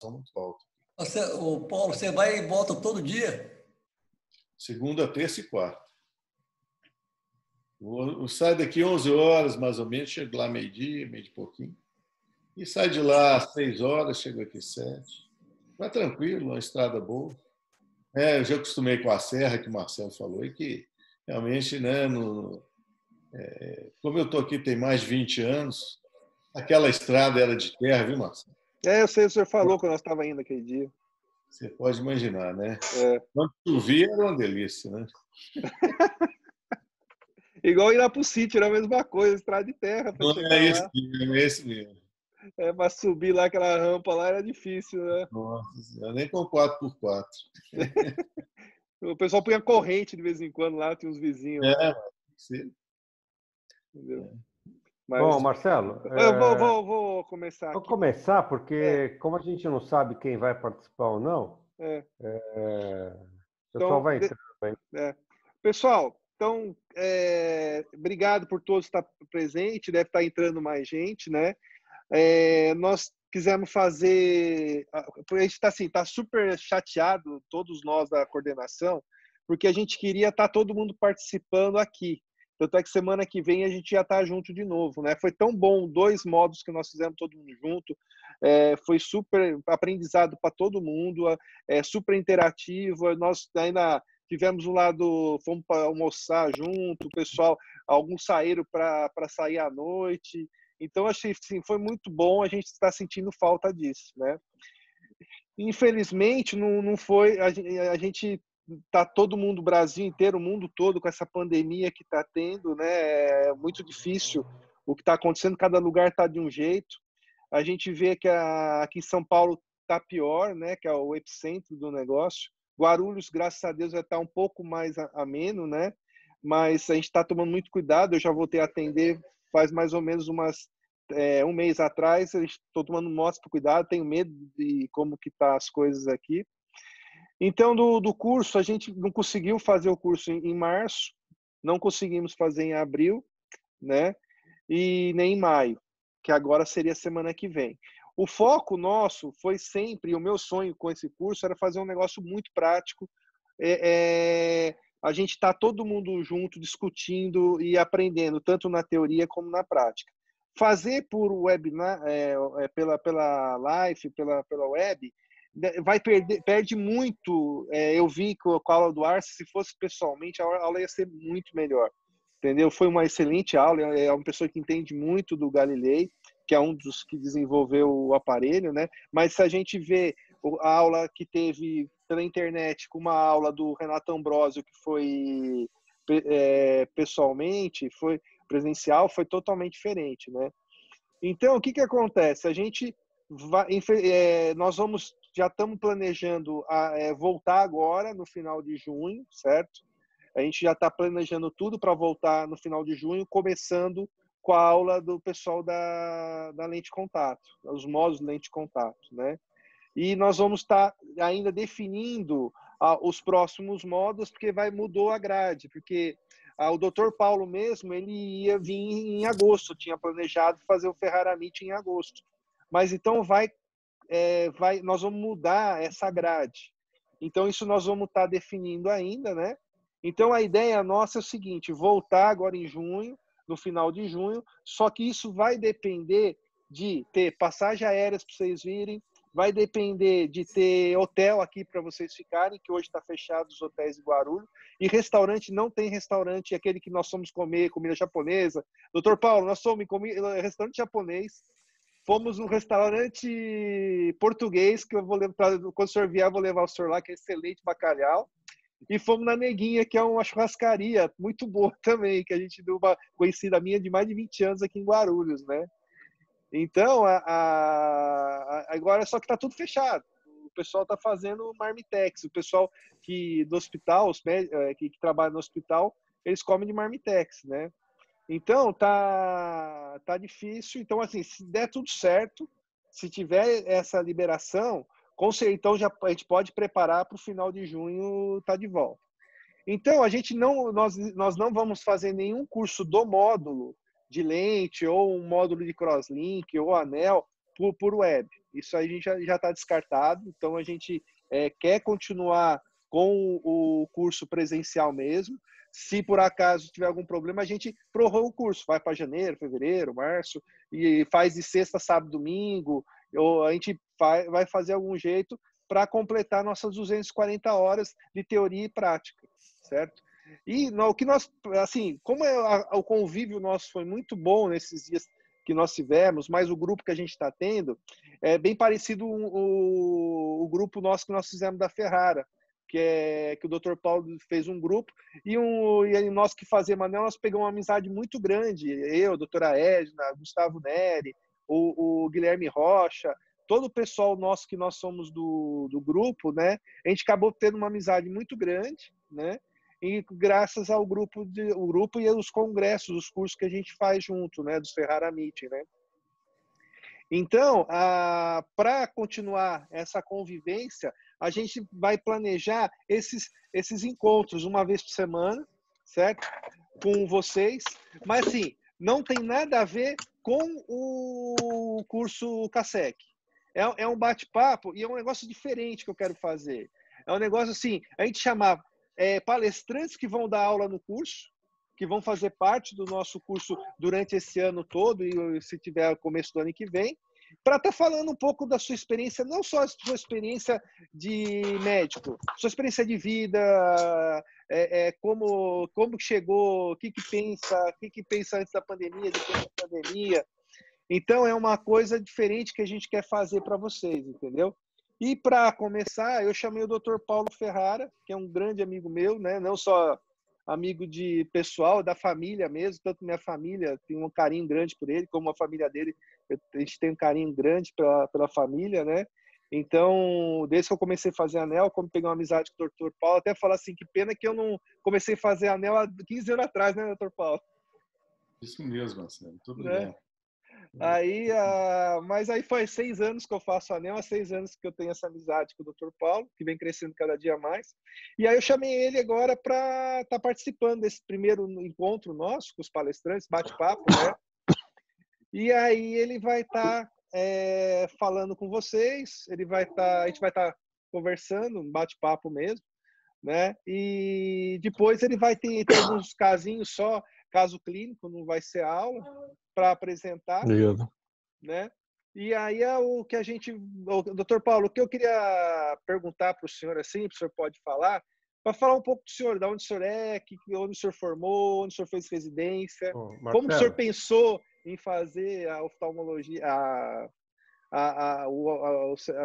muito alta. O Paulo, você vai e volta todo dia? Segunda, terça e quarta. Eu saio daqui 11 horas, mais ou menos, chego lá meio-dia, meio de pouquinho. E sai de lá às 6 horas, chego aqui às 7. Vai tranquilo, uma estrada boa. Eu já acostumei com a serra, que o Marcelo falou, e que realmente, né, como eu estou aqui tem mais de 20 anos, aquela estrada era de terra, viu, Marcelo? Eu sei, o senhor falou quando nós estávamos indo aquele dia. Você pode imaginar, né? É. Quando chovia era uma delícia, né? Igual ir lá pro sítio, era a mesma coisa, estrada de terra para chegar lá. É esse mesmo. Para subir lá aquela rampa lá era difícil, né? Nossa, eu nem com 4x4. O pessoal punha corrente de vez em quando lá, tinha uns vizinhos lá. Sim. Entendeu? Mas... Bom, Marcelo... Eu vou começar aqui. Vou começar, porque como a gente não sabe quem vai participar ou não, o pessoal vai entrando. Pessoal, então, obrigado por todos estar presente, deve estar entrando mais gente, né? Nós quisemos fazer... A gente está assim, tá super chateado, todos nós da coordenação, porque a gente queria estar todo mundo participando aqui. Tanto é que semana que vem a gente já está junto de novo, né? Foi tão bom, 2 módulos que nós fizemos todo mundo junto, foi super aprendizado para todo mundo, super interativo, nós ainda tivemos um lado, fomos para almoçar junto, o pessoal, alguns saíram para sair à noite, então achei assim, foi muito bom, a gente está sentindo falta disso, né? Infelizmente, não foi, a gente tá todo mundo, o Brasil inteiro, o mundo todo, com essa pandemia que está tendo, né? É muito difícil o que está acontecendo, cada lugar está de um jeito. A gente vê que aqui em São Paulo está pior, né? Que é o epicentro do negócio. Guarulhos, graças a Deus, vai estar um pouco mais ameno, né? Mas a gente está tomando muito cuidado. Eu já voltei a atender faz mais ou menos um mês atrás. Estou tomando notas para cuidado, tenho medo de como que tá as coisas aqui. Então, do curso, a gente não conseguiu fazer o curso em março, não conseguimos fazer em abril, né? E nem em maio, que agora seria a semana que vem. O foco nosso foi sempre, o meu sonho com esse curso era fazer um negócio muito prático. A gente está todo mundo junto, discutindo e aprendendo, tanto na teoria como na prática. Fazer por webinar, pela live, pela web, perde muito. Eu vi com a aula do Arce, se fosse pessoalmente, a aula ia ser muito melhor, entendeu? Foi uma excelente aula, é uma pessoa que entende muito do Galilei, que é um dos que desenvolveu o aparelho, né? Mas se a gente vê a aula que teve pela internet com uma aula do Renato Ambrosio, que foi pessoalmente, foi presencial, foi totalmente diferente, né? Então, o que acontece? A gente nós já estamos planejando voltar agora no final de junho, certo? A gente já está planejando tudo para voltar no final de junho, começando com a aula do pessoal da lente contato, os módulos de lente contato, né? E nós vamos estar ainda definindo os próximos módulos, porque mudou a grade, porque o Dr. Paulo mesmo, ele ia vir em agosto, tinha planejado fazer o Ferrara Meet em agosto. Mas então nós vamos mudar essa grade. Então isso nós vamos estar definindo ainda, né? Então a ideia nossa é o seguinte, voltar agora em junho, no final de junho, só que isso vai depender de ter passagem aérea para vocês virem, vai depender de ter hotel aqui para vocês ficarem, que hoje está fechado os hotéis de Guarulhos, e restaurante, não tem restaurante, aquele que nós fomos comer, comida japonesa. Doutor Paulo, nós fomos comer restaurante japonês, fomos num restaurante português, que eu vou levar, quando o senhor vier, eu vou levar o senhor lá, que é excelente bacalhau. E fomos na Neguinha, que é uma churrascaria muito boa também, que a gente deu uma conhecida minha de mais de 20 anos aqui em Guarulhos, né? Então, agora só que está tudo fechado. O pessoal está fazendo marmitex. O pessoal do hospital, que trabalha no hospital, eles comem de marmitex, né? Então, tá difícil. Então, assim, se der tudo certo, se tiver essa liberação, então a gente pode preparar para o final de junho estar de volta. Então, nós não vamos fazer nenhum curso do módulo de lente ou um módulo de crosslink ou anel por web. Isso aí a gente já está descartado, então a gente quer continuar com o curso presencial mesmo. Se por acaso tiver algum problema, a gente prorroga o curso, vai para janeiro, fevereiro, março, e faz de sexta, sábado, domingo, ou a gente vai fazer algum jeito para completar nossas 240 horas de teoria e prática, certo? E o que nós, assim, como o convívio nosso foi muito bom nesses dias que nós tivemos, mas o grupo que a gente está tendo é bem parecido o grupo nosso que nós fizemos da Ferrara, que o Dr. Paulo fez um grupo, e nós que fazemos anel, nós pegamos uma amizade muito grande, eu, a doutora Edna, Gustavo Neri, o Guilherme Rocha, todo o pessoal nosso que nós somos do grupo, né? A gente acabou tendo uma amizade muito grande, né? E graças ao grupo e aos congressos, os cursos que a gente faz junto, né? Dos Ferrara Meeting, né? Então, para continuar essa convivência, a gente vai planejar esses encontros uma vez por semana, certo? Com vocês, mas assim, não tem nada a ver com o curso CASEC. É um bate-papo e é um negócio diferente que eu quero fazer. É um negócio assim, a gente chamar palestrantes que vão dar aula no curso, que vão fazer parte do nosso curso durante esse ano todo e se tiver começo do ano que vem, para estar falando um pouco da sua experiência, não só a sua experiência de médico, sua experiência de vida, como chegou, o que pensa antes da pandemia, depois da pandemia. Então, é uma coisa diferente que a gente quer fazer para vocês, entendeu? E, para começar, eu chamei o Dr. Paulo Ferrara, que é um grande amigo meu, né? Não só amigo de pessoal, da família mesmo, tanto minha família tem um carinho grande por ele, como a família dele, a gente tem um carinho grande pela família, né? Então, desde que eu comecei a fazer anel, como peguei uma amizade com o Dr. Paulo, até falar assim, que pena que eu não comecei a fazer anel há 15 anos atrás, né, Dr. Paulo? Isso mesmo, Marcelo. Muito Né? obrigado. Aí, mas aí faz 6 anos que eu faço anel, há 6 anos que eu tenho essa amizade com o Dr. Paulo, que vem crescendo cada dia mais. E aí eu chamei ele agora para estar participando desse primeiro encontro nosso com os palestrantes, bate-papo, né? E aí ele vai estar falando com vocês, a gente vai estar conversando, um bate-papo mesmo, né? E depois ele vai ter alguns casinhos só, caso clínico, não vai ser aula, para apresentar, Obrigado. né? E aí o que a gente, Dr. Paulo, o que eu queria perguntar para o senhor, assim, o senhor pode falar, para falar um pouco do senhor, de onde o senhor onde o senhor formou, onde o senhor fez residência, como o senhor pensou em fazer a oftalmologia, a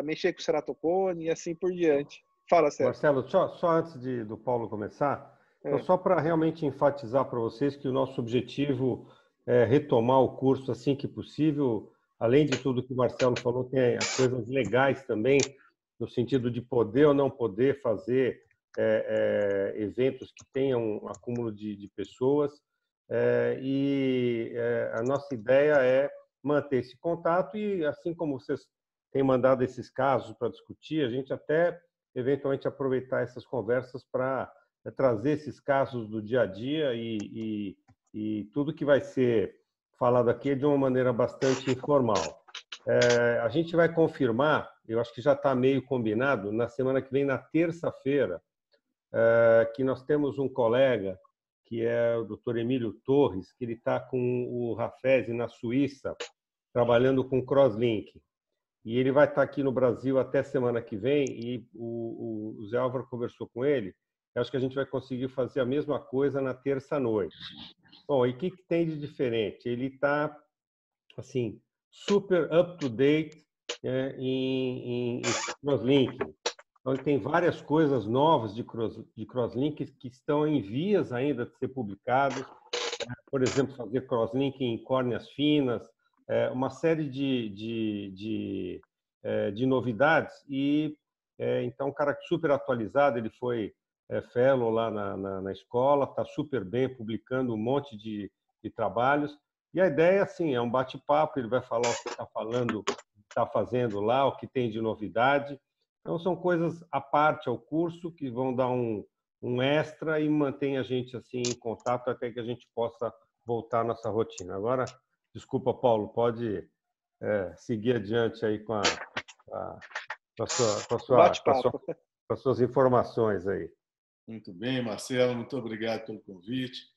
mexer com o ceratocone e assim por diante. Fala, Sérgio. Marcelo, só antes do Paulo começar, então, só para realmente enfatizar para vocês que o nosso objetivo é retomar o curso assim que possível. Além de tudo que o Marcelo falou, tem as coisas legais também, no sentido de poder ou não poder fazer eventos que tenham um acúmulo de pessoas. A nossa ideia é manter esse contato e, assim como vocês têm mandado esses casos para discutir, a gente até eventualmente aproveitar essas conversas para trazer esses casos do dia a dia e tudo que vai ser falado aqui é de uma maneira bastante informal. A gente vai confirmar, eu acho que já está meio combinado, na semana que vem, na terça-feira, que nós temos um colega, que é o Dr. Emílio Torres, que ele está com o Rafese na Suíça, trabalhando com crosslink. E ele vai estar aqui no Brasil até semana que vem, e o Zé Álvaro conversou com ele. Eu acho que a gente vai conseguir fazer a mesma coisa na terça-noite. Bom, e o que tem de diferente? Ele está, assim, super up-to-date em crosslinking. Então, tem várias coisas novas de crosslink que estão em vias ainda de ser publicadas. Por exemplo, fazer crosslink em córneas finas, uma série de novidades. E então, um cara super atualizado, ele foi fellow lá na escola, está super bem, publicando um monte de trabalhos. E a ideia, assim, é um bate-papo, ele vai falar o que está falando, está fazendo lá, o que tem de novidade. Então, são coisas à parte ao curso que vão dar um extra e mantém a gente assim em contato até que a gente possa voltar à nossa rotina. Agora, desculpa, Paulo, pode seguir adiante aí com Bate-papo. com as suas informações aí. Muito bem, Marcelo, muito obrigado pelo convite.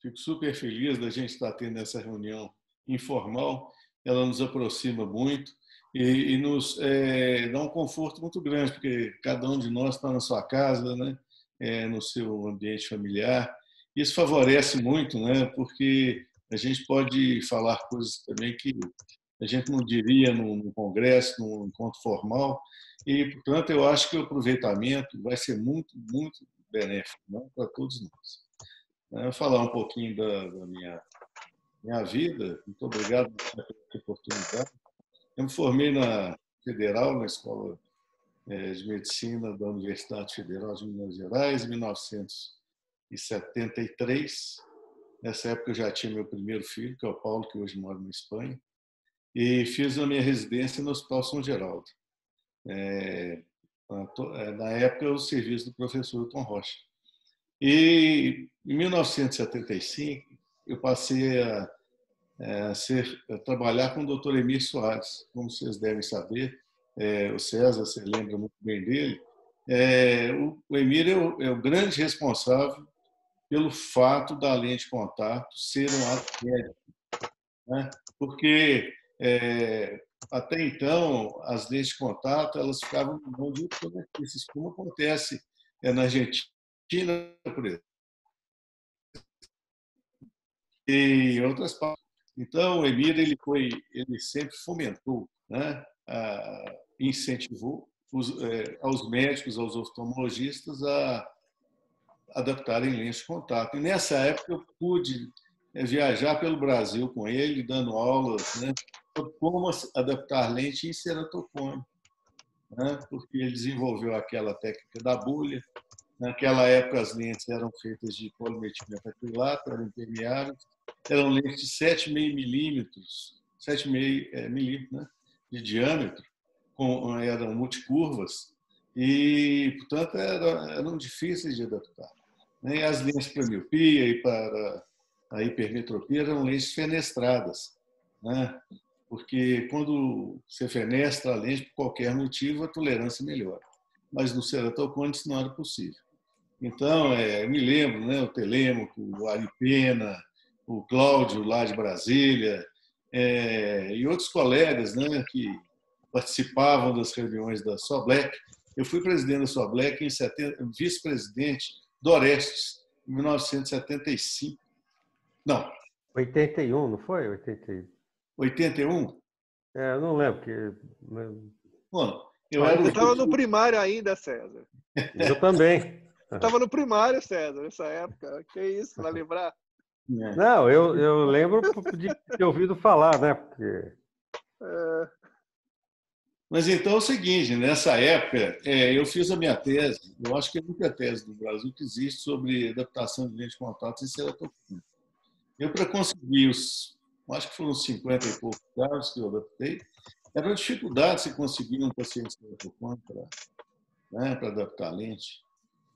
Fico super feliz da gente estar tendo essa reunião informal. Ela nos aproxima muito e nos dá um conforto muito grande, porque cada um de nós está na sua casa, né? No seu ambiente familiar. Isso favorece muito, né? Porque a gente pode falar coisas também que a gente não diria num congresso, num encontro formal. E, portanto, eu acho que o aproveitamento vai ser muito, muito benéfico, né, para todos nós. Eu vou falar um pouquinho da minha vida. Muito obrigado pela oportunidade. Eu me formei na Federal, na Escola de Medicina da Universidade Federal de Minas Gerais, em 1973. Nessa época eu já tinha meu primeiro filho, que é o Paulo, que hoje mora na Espanha, e fiz a minha residência no Hospital São Geraldo. Na época, o serviço do professor Tom Rocha. E em 1975, eu passei a trabalhar com o Dr. Emir Soares. Como vocês devem saber, o César, você lembra muito bem dele, o Emir é o grande responsável pelo fato da lente de contato ser um ato médico, né? Porque até então as lentes de contato elas ficavam na mão de optometristas, como acontece na Argentina, por exemplo, e em outras partes. Então, o Emir ele sempre fomentou, né, incentivou aos médicos, aos oftalmologistas a adaptarem lentes de contato. E nessa época eu pude viajar pelo Brasil com ele, dando aulas, né, sobre como adaptar lente em ceratocone, né, porque ele desenvolveu aquela técnica da bolha. Naquela época as lentes eram feitas de polimetilmento acrilato, eram impermeáveis, eram lentes de 7,5 milímetros, 7,5 milímetros, né, de diâmetro, eram multicurvas e, portanto, eram difíceis de adaptar. E as lentes para miopia e para a hipermetropia eram lentes fenestradas, né? Porque quando você fenestra a lente por qualquer motivo, a tolerância melhora. Mas no ceratocone isso não era possível. Então, eu me lembro, né, o Telêmaco, o Ari Pena, o Cláudio lá de Brasília, e outros colegas, né, que participavam das reuniões da Soblec. Eu fui presidente da Soblec em 70, vice-presidente do Orestes, em 1975. Não. 81, não foi? 81? Eu não lembro. Bom, você estava no primário ainda, César. Eu também. Estava no primário, César, nessa época. Que isso, vai lembrar? Não, eu lembro de ter ouvido falar, né? Porque... Mas então é o seguinte, nessa época eu fiz a minha tese, eu acho que é a única tese no Brasil que existe sobre adaptação de lente de contato em ceratocone. Eu, para conseguir acho que foram 50 e poucos casos que eu adaptei, era uma dificuldade se conseguir um paciente ceratocone para adaptar a lente.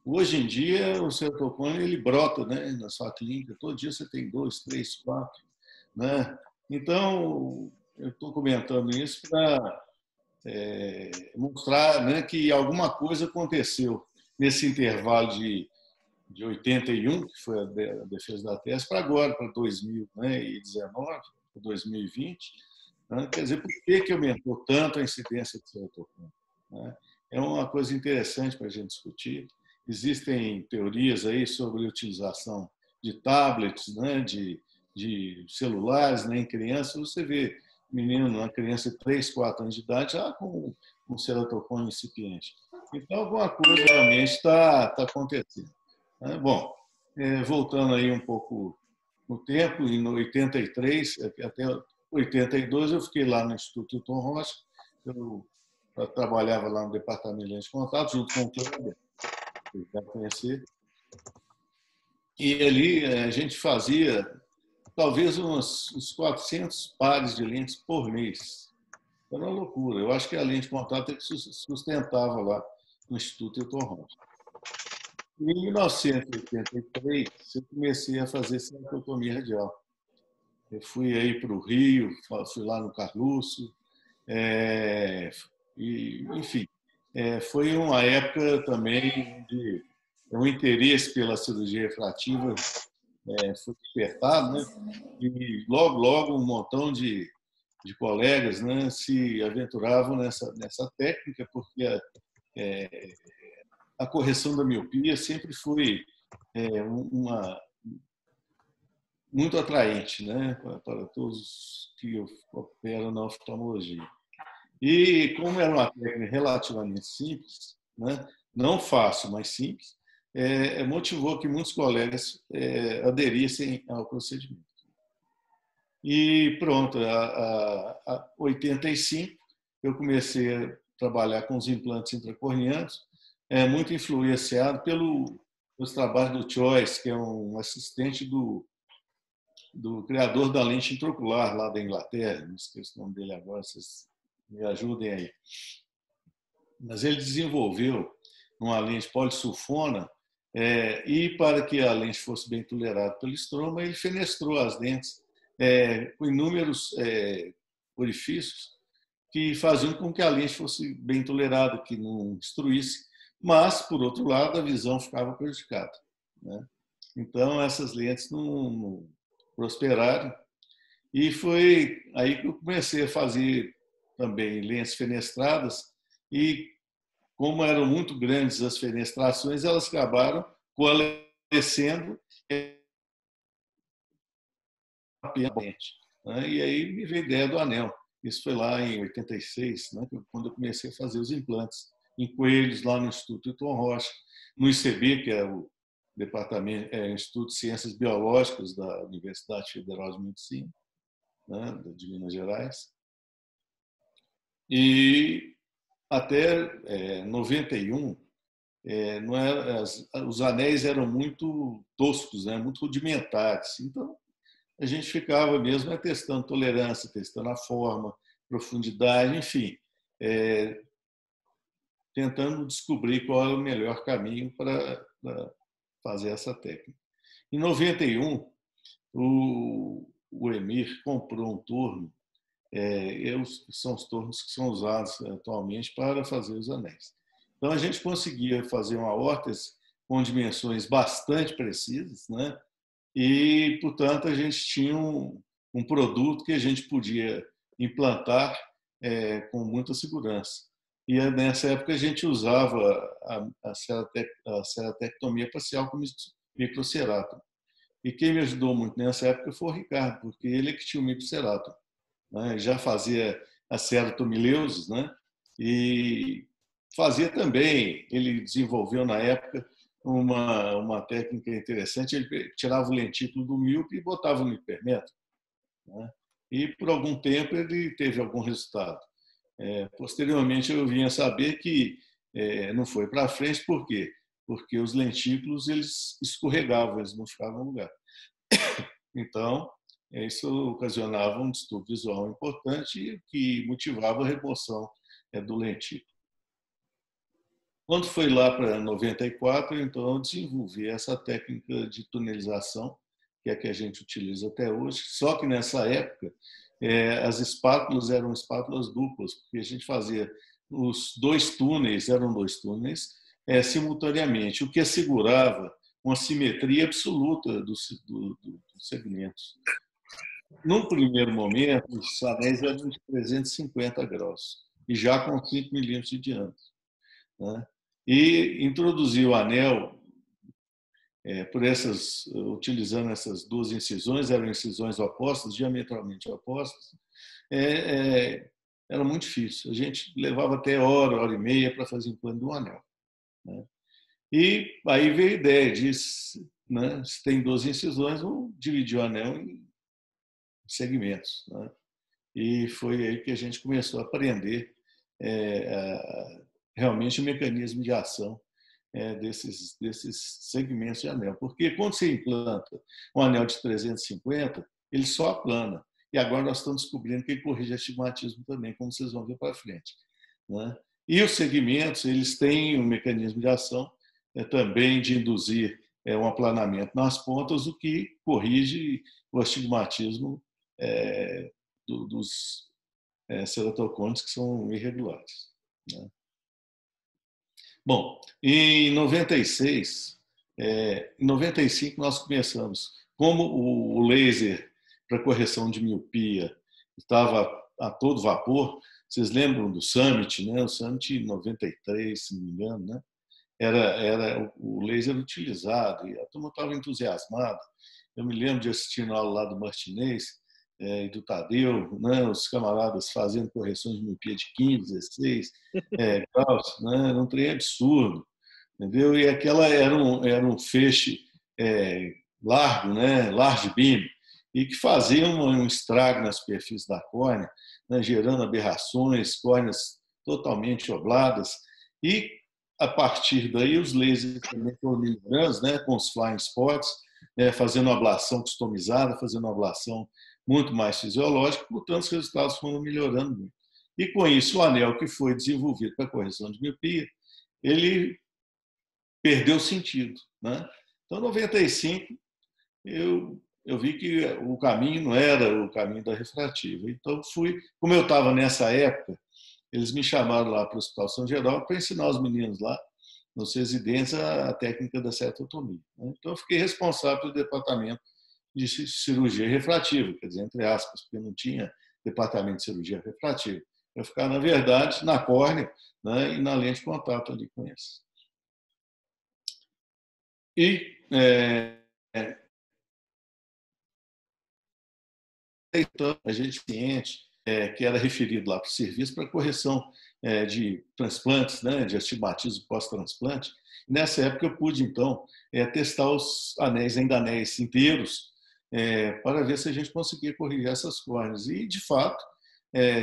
Hoje em dia, o ceratocone ele brota, né, na sua clínica, todo dia você tem 2, 3, 4. Né? Então, eu estou comentando isso para mostrar, né, que alguma coisa aconteceu nesse intervalo de 81, que foi a defesa da tese, para agora, para 2019, 2020. Né? Quer dizer, por que aumentou tanto a incidência de ceratocone? Né? É uma coisa interessante para a gente discutir. Existem teorias aí sobre a utilização de tablets, né, de celulares, né, em crianças. Você vê menino, uma criança de 3, 4 anos de idade já com ceratocone incipiente. Então, alguma coisa realmente está acontecendo. Bom, voltando aí um pouco no tempo, em 83 até 82 eu fiquei lá no Instituto Tom Rocha. Eu trabalhava lá no departamento de lente de contato junto com o Kleber, que já conhecer. E ali a gente fazia talvez uns 400 pares de lentes por mês. Era uma loucura. Eu acho que a lente de contato é que sustentava lá no Instituto Tom Rocha. Em 1983, eu comecei a fazer ceratotomia radial. Eu fui aí para o Rio, fui lá no Carluxo, enfim, foi uma época também de um interesse pela cirurgia refrativa foi despertado, né? E logo um montão de colegas, né, se aventuravam nessa técnica, porque a correção da miopia sempre foi uma muito atraente, né, para todos que operam na oftalmologia. E como era uma técnica relativamente simples, né, não fácil, mas simples, motivou que muitos colegas aderissem ao procedimento. E pronto, em 85 eu comecei a trabalhar com os implantes intracorneanos, muito influenciado pelos trabalhos do Choice, que é um assistente do criador da lente intraocular lá da Inglaterra, não esqueço o nome dele agora, vocês me ajudem aí. Mas ele desenvolveu uma lente polissulfona e para que a lente fosse bem tolerada pelo estroma, ele fenestrou as lentes com inúmeros orifícios que faziam com que a lente fosse bem tolerada, que não destruísse, mas, por outro lado, a visão ficava prejudicada, né? Então, essas lentes não prosperaram e foi aí que eu comecei a fazer também lentes fenestradas e, como eram muito grandes as fenestrações, elas acabaram coalescendo rapidamente, né? E aí me veio a ideia do anel. Isso foi lá em 86, né, quando eu comecei a fazer os implantes em coelhos lá no Instituto Hilton Rocha, no ICB, que é o departamento, Instituto de Ciências Biológicas da Universidade Federal de Medicina, né, de Minas Gerais. E até 91, não era, os anéis eram muito toscos, né, muito rudimentares. Então, a gente ficava mesmo testando tolerância, testando a forma, profundidade, enfim, tentando descobrir qual é o melhor caminho para fazer essa técnica. Em 91, o Emir comprou um torno, são os tornos que são usados atualmente para fazer os anéis. Então, a gente conseguia fazer uma órtese com dimensões bastante precisas, né? E, portanto, a gente tinha um produto que a gente podia implantar com muita segurança. E nessa época a gente usava a ceratectomia parcial com microcerato. E quem me ajudou muito nessa época foi o Ricardo, porque ele é que tinha o microcerato, né? Já fazia a ceratomileuses, né? E fazia também, ele desenvolveu na época uma técnica interessante, ele tirava o lentículo do míope e botava no hipermetro, né? E por algum tempo ele teve algum resultado. Posteriormente eu vim a saber que não foi para frente, por quê? Porque os lentículos eles escorregavam, eles não ficavam no lugar. Então, isso ocasionava um distúrbio visual importante que motivava a remoção do lentículo. Quando foi lá para 94, então eu desenvolvi essa técnica de tunelização, que é a que a gente utiliza até hoje, só que nessa época as espátulas eram espátulas duplas, porque a gente fazia os dois túneis, eram dois túneis, simultaneamente, o que assegurava uma simetria absoluta dos segmentos. Num primeiro momento, os anéis eram de 350 graus, e já com 5 milímetros de diâmetro, né? E introduzir o anel utilizando essas duas incisões, eram incisões opostas, diametralmente opostas, era muito difícil. A gente levava até hora e meia para fazer implante do anel, né? E aí veio a ideia disso, né? Se tem 12 incisões, vamos dividir o anel em segmentos, né? E foi aí que a gente começou a aprender realmente o mecanismo de ação desses segmentos de anel. Porque quando você implanta um anel de 350, ele só aplana. E agora nós estamos descobrindo que ele corrige astigmatismo também, como vocês vão ver para frente, né? E os segmentos, eles têm um mecanismo de ação também de induzir um aplanamento nas pontas, o que corrige o astigmatismo dos ceratocônios que são irregulares, né? Bom, em 96, em 95 nós começamos. Como o laser para correção de miopia estava a todo vapor, vocês lembram do Summit, né? O Summit em 93, se não me engano, né? Era o laser utilizado e a turma estava entusiasmada. Eu me lembro de assistir na aula lá do Martinez e do Tadeu, né? Os camaradas fazendo correções de miopia de 15, 16 graus, né? Era um trem absurdo, entendeu? E aquela era um feixe largo, né? Large beam, e que fazia um estrago na superfície da córnea, né? Gerando aberrações, córneas totalmente obladas. E, a partir daí, os lasers também foram melhorando, né? Com os flying spots, fazendo uma ablação customizada, fazendo uma ablação muito mais fisiológica, portanto, os resultados foram melhorando muito. E, com isso, o anel que foi desenvolvido para a correção de miopia, ele perdeu sentido, né? Então, em 95, eu vi que o caminho não era o caminho da refrativa. Então, como eu estava nessa época, eles me chamaram lá para o Hospital São Geraldo para ensinar os meninos lá, nos residentes, a técnica da ceratotomia, né? Então, eu fiquei responsável pelo departamento de cirurgia refrativa, quer dizer, entre aspas, porque não tinha departamento de cirurgia refrativa. Eu ficava, na verdade, na córnea, né, e na lente de contato ali com eles. E então, a gente ciente que era referido lá para o serviço para correção de transplantes, né, de astigmatismo pós-transplante. Nessa época eu pude, então, testar os anéis inteiros para ver se a gente conseguia corrigir essas córneas. E, de fato,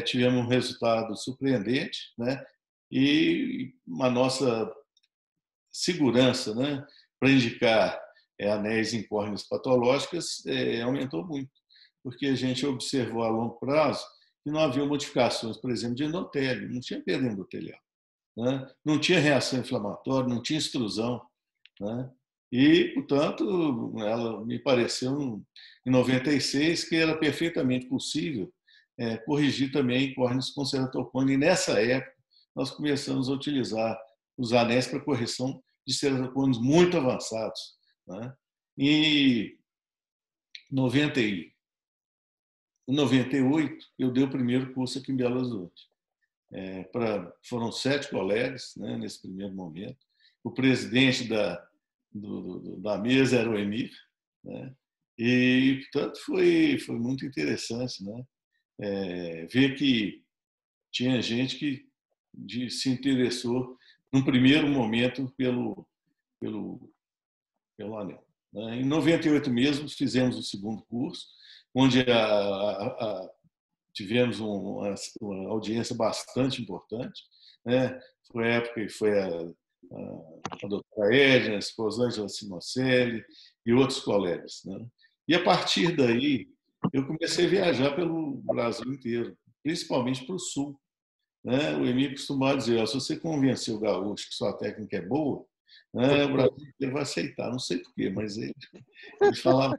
tivemos um resultado surpreendente, né, e a nossa segurança, né, para indicar anéis em córneas patológicas aumentou muito, porque a gente observou a longo prazo que não havia modificações, por exemplo, de endotélio, não tinha perda endotelial, né? Não tinha reação inflamatória, não tinha extrusão, né? E, portanto, ela me pareceu, em 96, que era perfeitamente possível corrigir também córneas com ceratocone. E, nessa época, nós começamos a utilizar os anéis para correção de ceratocones muito avançados, né? E em 98, eu dei o primeiro curso aqui em Belo Horizonte. Foram 7 colegas, né, nesse primeiro momento. O presidente da mesa era o Emir, né? E, portanto, foi muito interessante, né? Ver que tinha gente que se interessou, num primeiro momento, pelo anel, né? Em 98 mesmo, fizemos o segundo curso, onde tivemos uma audiência bastante importante, né? Foi a época que foi a doutora Edna, a Rosângela Simocelli e outros colegas, né? E, a partir daí, eu comecei a viajar pelo Brasil inteiro, principalmente para o Sul, né? O Emílio costumava dizer, se você convencer o gaúcho que sua técnica é boa, né, o Brasil inteiro vai aceitar. Não sei porquê, mas ele falava,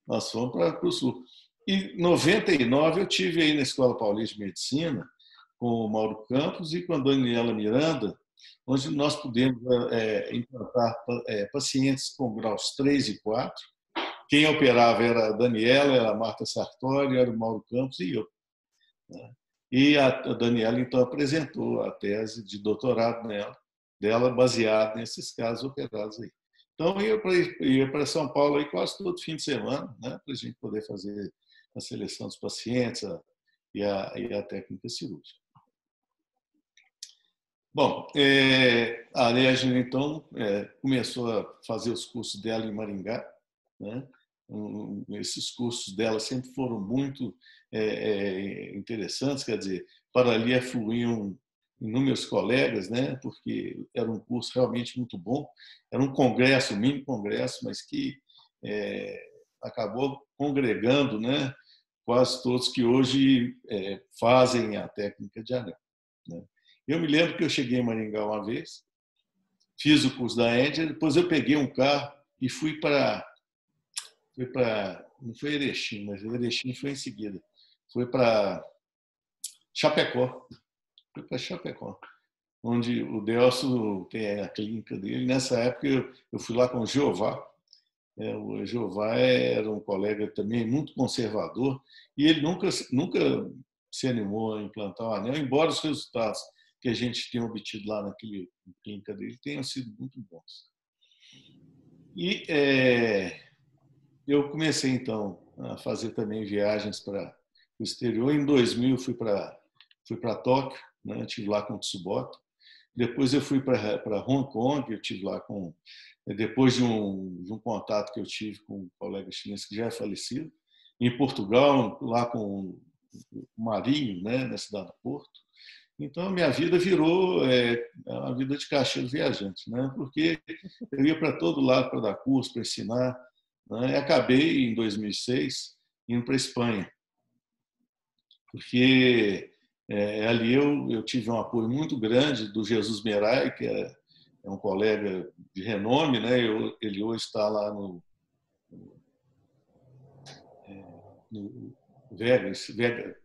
nós fomos para o Sul. Em 99, eu tive aí na Escola Paulista de Medicina com o Mauro Campos e com a Daniela Miranda, onde nós pudemos implantar pacientes com graus 3 e 4. Quem operava era a Daniela, era a Marta Sartori, era o Mauro Campos e eu, né? E a Daniela, então, apresentou a tese de doutorado dela, baseada nesses casos operados aí. Então, ia para São Paulo aí quase todo fim de semana, né, para a gente poder fazer a seleção dos pacientes e a técnica cirúrgica. Bom, a Regina, então, começou a fazer os cursos dela em Maringá, né? Esses cursos dela sempre foram muito interessantes, quer dizer, para ali afluíam inúmeros colegas, né? Porque era um curso realmente muito bom, era um congresso, um mini congresso, mas que acabou congregando, né, quase todos que hoje fazem a técnica de anel, né? Eu me lembro que eu cheguei em Maringá uma vez, fiz o curso da Índia, depois eu peguei um carro e fui para não foi Erechim, mas Erechim foi em seguida. Foi para Chapecó. Foi para Chapecó, onde o Delcio tem a clínica dele. Nessa época eu fui lá com o Jeová. O Jeová era um colega também muito conservador e ele nunca se animou a implantar o anel, embora os resultados que a gente tenha obtido lá naquele clínica dele tenham sido muito bons. E eu comecei, então, a fazer também viagens para o exterior. Em 2000, fui para Tóquio, né? Estive lá com o Tsubota. Depois eu fui para Hong Kong, eu tive lá depois de um contato que eu tive com um colega chinês que já é falecido. Em Portugal, lá com o Marinho, né? Na cidade do Porto. Então, minha vida virou uma vida de caixeiro viajante, né? Porque eu ia para todo lado para dar curso, para ensinar, né? E acabei, em 2006, indo para a Espanha, porque ali eu tive um apoio muito grande do Jesus Merai, que é um colega de renome, né? Ele hoje está lá no Vegas,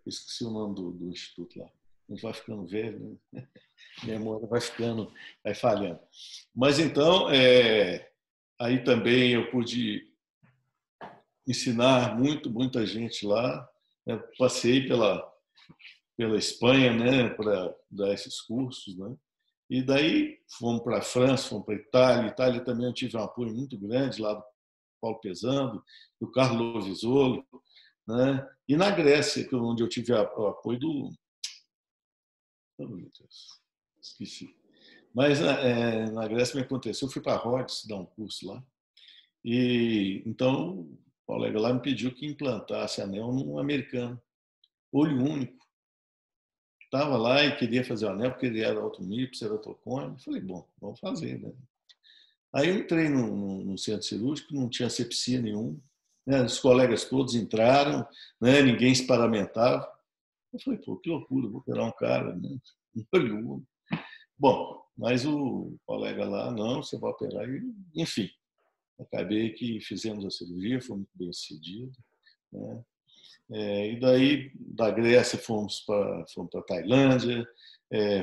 esqueci o nome do instituto lá. A gente vai ficando velho, né? Memória vai falhando. Mas então, aí também eu pude ensinar muita gente lá. Né? Passei pela Espanha, né, para dar esses cursos, né? E daí fomos para a França, fomos para a Itália. Itália também eu tive um apoio muito grande lá do Paulo Pesando, do Carlo Lovisolo, né? E na Grécia, onde eu tive o apoio do... Oh, meu Deus, esqueci. Mas na Grécia me aconteceu, eu fui para Rhodes dar um curso lá. E então o colega lá me pediu que implantasse anel num americano, olho único. Estava lá e queria fazer o anel porque ele era automípse, era autocone. Eu falei, bom, vamos fazer, né? Aí eu entrei num centro cirúrgico, não tinha asepsia nenhum, né? Os colegas todos entraram, né? Ninguém se paramentava. Eu falei, pô, que loucura, vou operar um cara, né? Um olho único. Bom, mas o colega lá, não, você vai operar. Enfim, acabei que fizemos a cirurgia, foi muito bem sucedido, né? E daí, da Grécia, fomos para a Tailândia,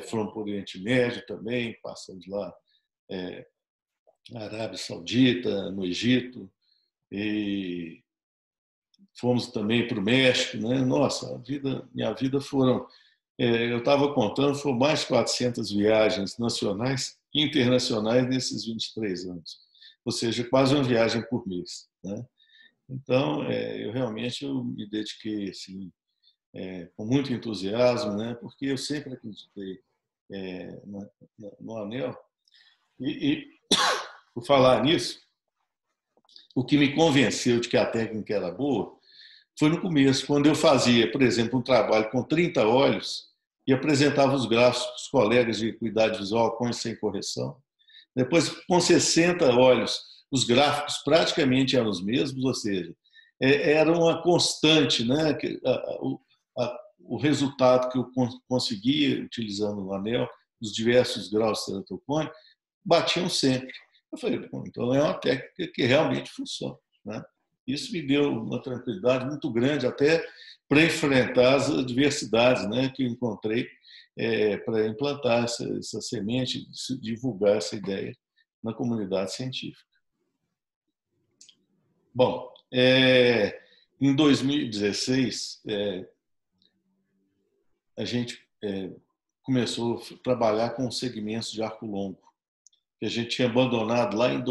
fomos para o Oriente Médio também, passamos lá na Arábia Saudita, no Egito, e fomos também para o México, né? Nossa, minha vida foram... eu estava contando, foram mais de 400 viagens nacionais e internacionais nesses 23 anos. Ou seja, quase uma viagem por mês, né? Então, eu realmente me dediquei assim, com muito entusiasmo, né? Porque eu sempre acreditei no anel. E, por falar nisso, o que me convenceu de que a técnica era boa foi no começo, quando eu fazia, por exemplo, um trabalho com 30 olhos e apresentava os gráficos para os colegas de acuidade visual com e sem correção. Depois, com 60 olhos, os gráficos praticamente eram os mesmos, ou seja, era uma constante, né? O resultado que eu conseguia utilizando o anel, os diversos graus de ceratocone, batiam sempre. Eu falei, bom, então é uma técnica que realmente funciona, né? Isso me deu uma tranquilidade muito grande até para enfrentar as adversidades, né, que eu encontrei para implantar essa semente, divulgar essa ideia na comunidade científica. Bom, em 2016, a gente começou a trabalhar com segmentos de arco longo, que a gente tinha abandonado lá em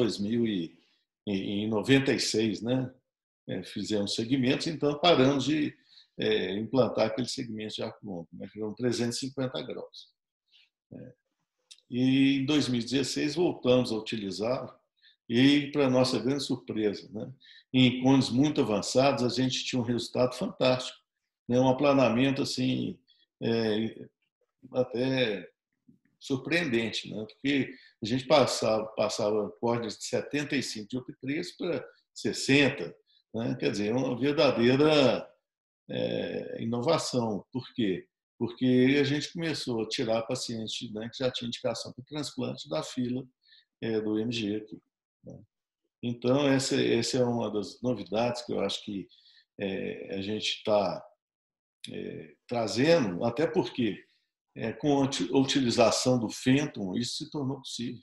96, né? Fizemos segmentos, então paramos de implantar aqueles segmentos de arco longo, né? Que eram 350 graus. E em 2016 voltamos a utilizá-lo e, para nossa grande surpresa, né? Em cones muito avançados, a gente tinha um resultado fantástico, né? Um aplanamento assim, até surpreendente, né? Porque a gente passava cordas de 75 dioptrias para 60, né? Quer dizer, uma verdadeira inovação. Por quê? Porque a gente começou a tirar pacientes, né, que já tinham indicação para transplante da fila do MG aqui, né? Então, essa é uma das novidades que eu acho que a gente está trazendo, até porque com a utilização do Phantom, isso se tornou possível,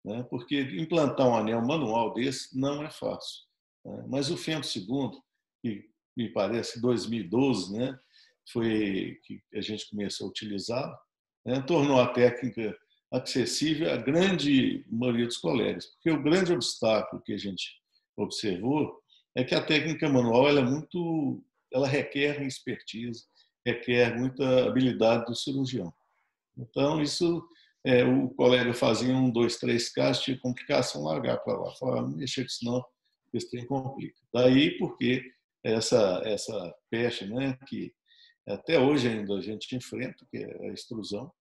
né? Porque implantar um anel manual desse não é fácil, né? Mas o Phantom segundo, que me parece 2012, né, foi que a gente começou a utilizar, né, tornou a técnica acessível à grande maioria dos colegas, porque o grande obstáculo que a gente observou é que a técnica manual ela requer expertise, requer muita habilidade do cirurgião. Então, isso, o colega fazia 1, 2, 3 casos, tinha complicação, largar para lá. Falava, não mexer com isso não, esse trem complica. Daí porque essa peste, né, que até hoje ainda a gente enfrenta, que é a extrusão.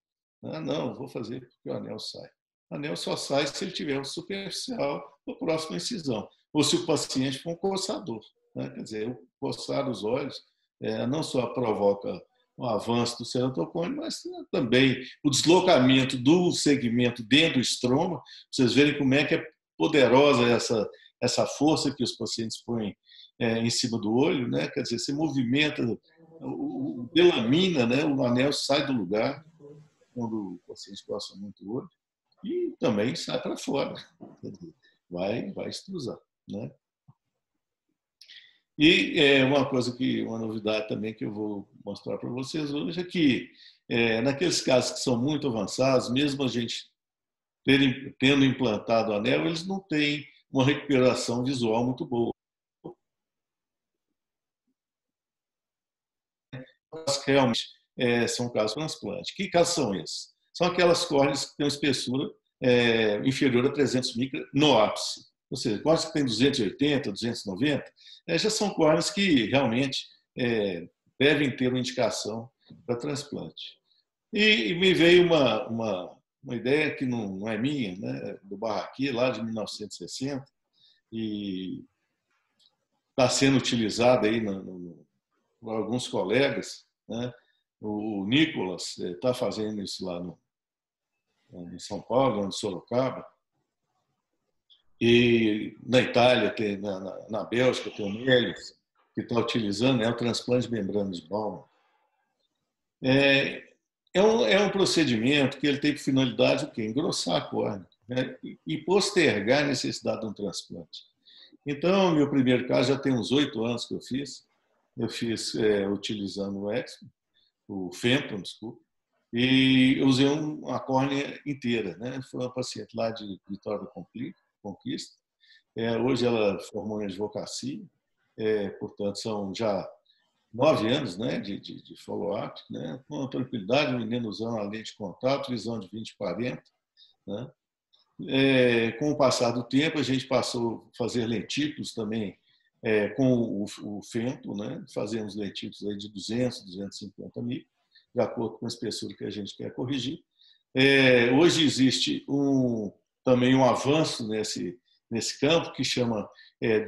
Não, vou fazer porque o anel sai. O anel só sai se ele tiver um superficial ou próxima incisão, ou se o paciente for um coçador, né? Quer dizer, o coçar os olhos não só provoca o avanço do ceratocone, mas também o deslocamento do segmento dentro do estroma. Vocês verem como é que é poderosa essa força que os pacientes põem em cima do olho, né? Quer dizer, você movimenta, delamina, né? O anel sai do lugar quando o paciente coça muito o olho e também sai para fora, quer dizer, vai extrusar, né? E uma novidade também que eu vou mostrar para vocês hoje é que naqueles casos que são muito avançados, mesmo a gente tendo implantado o anel, eles não têm uma recuperação visual muito boa. Realmente são casos de transplante. Que casos são esses? São aquelas córneas que têm uma espessura inferior a 300 micras no ápice. Ou seja, córneas que têm 280, 290, já são córneas que realmente devem ter uma indicação para transplante. E me veio uma ideia que não é minha, né, do Barraqui, lá de 1960, e está sendo utilizada aí por alguns colegas, né? O Nicolas está fazendo isso lá em São Paulo, em Sorocaba, e na Itália, na Bélgica, tem o Melis, que está utilizando o transplante de membrana de Bowman. É um procedimento que ele tem por finalidade o quê? Engrossar a córnea, né? E postergar a necessidade de um transplante. Então, meu primeiro caso já tem uns 8 anos que eu fiz. Eu fiz utilizando o Phantom, desculpa, e usei uma córnea inteira, né? Foi uma paciente lá de Vitória da Conquista. Hoje ela formou em advocacia, portanto, são já 9 anos, né, de follow-up, né, com tranquilidade, o menino usando a lente de contato, visão de 20/40, né. Com o passar do tempo, a gente passou a fazer lentículos também com o Phantom, né, fazemos lentículos aí de 200, 250 mil, de acordo com a espessura que a gente quer corrigir. Hoje existe também um avanço nesse campo que chama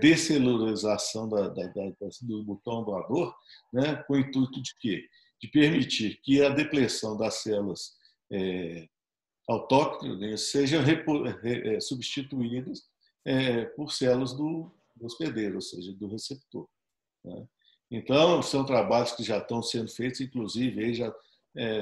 descelularização do botão doador, né, com o intuito de quê? De permitir que a depressão das células autóctones, né, sejam substituídas por células do hospedeiro, ou seja, do receptor, né? Então, são trabalhos que já estão sendo feitos, inclusive aí já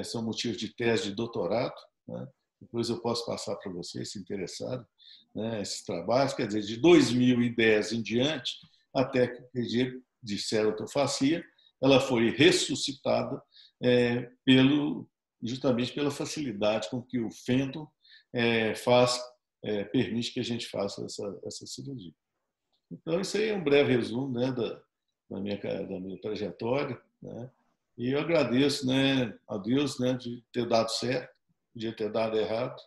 são motivos de tese de doutorado, né? Depois eu posso passar para vocês, se interessarem, né, esses trabalhos. Quer dizer, de 2010 em diante, a técnica de cerotofacia, ela foi ressuscitada justamente pela facilidade com que o Phantom permite que a gente faça essa cirurgia. Então, isso aí é um breve resumo, né, da minha trajetória, né? E eu agradeço, né, a Deus, né, de ter dado certo, podia ter dado errado,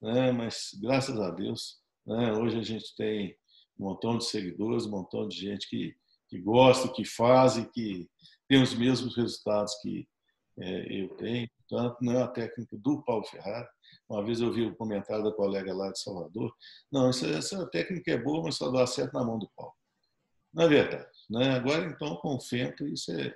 né, mas graças a Deus, né, hoje a gente tem um montão de seguidores, um montão de gente que gosta, que faz e que tem os mesmos resultados que eu tenho. Portanto, não é a técnica do Paulo Ferrari. Uma vez eu vi o comentário da colega lá de Salvador: não, essa técnica é boa, mas só dá certo na mão do Paulo. Não é verdade, né? Agora, então, com o Phantom, isso é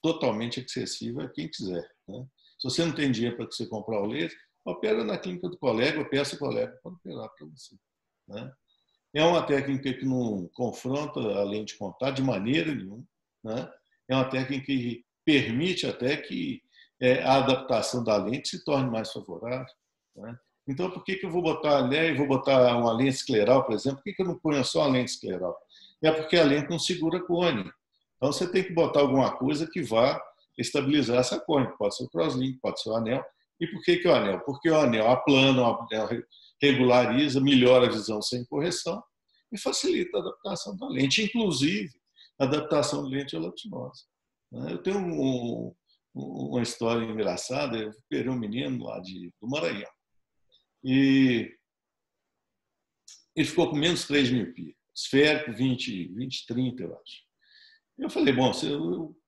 totalmente acessível a quem quiser, né? Se você não tem dinheiro para você comprar o laser, opera na clínica do colega, ou peça o colega para operar para você. né? É uma técnica que não confronta a lente de contato de maneira nenhuma, né? É uma técnica que permite até que a adaptação da lente se torne mais favorável, né? Então, por que eu vou botar e vou botar uma lente escleral, por exemplo? Por que eu não ponho só a lente escleral? É porque a lente não segura a córnea. Então, você tem que botar alguma coisa que vá estabilizar essa córnea. Pode ser o crosslink, pode ser o anel. E por que o anel? Porque o anel aplana, o anel regulariza, melhora a visão sem correção e facilita a adaptação da lente, inclusive a adaptação de lente gelatinosa. Eu tenho uma história engraçada. Eu operei um menino lá do Maranhão e ele ficou com menos 3 miopia, esférico 20, 30, eu acho. Eu falei, bom, você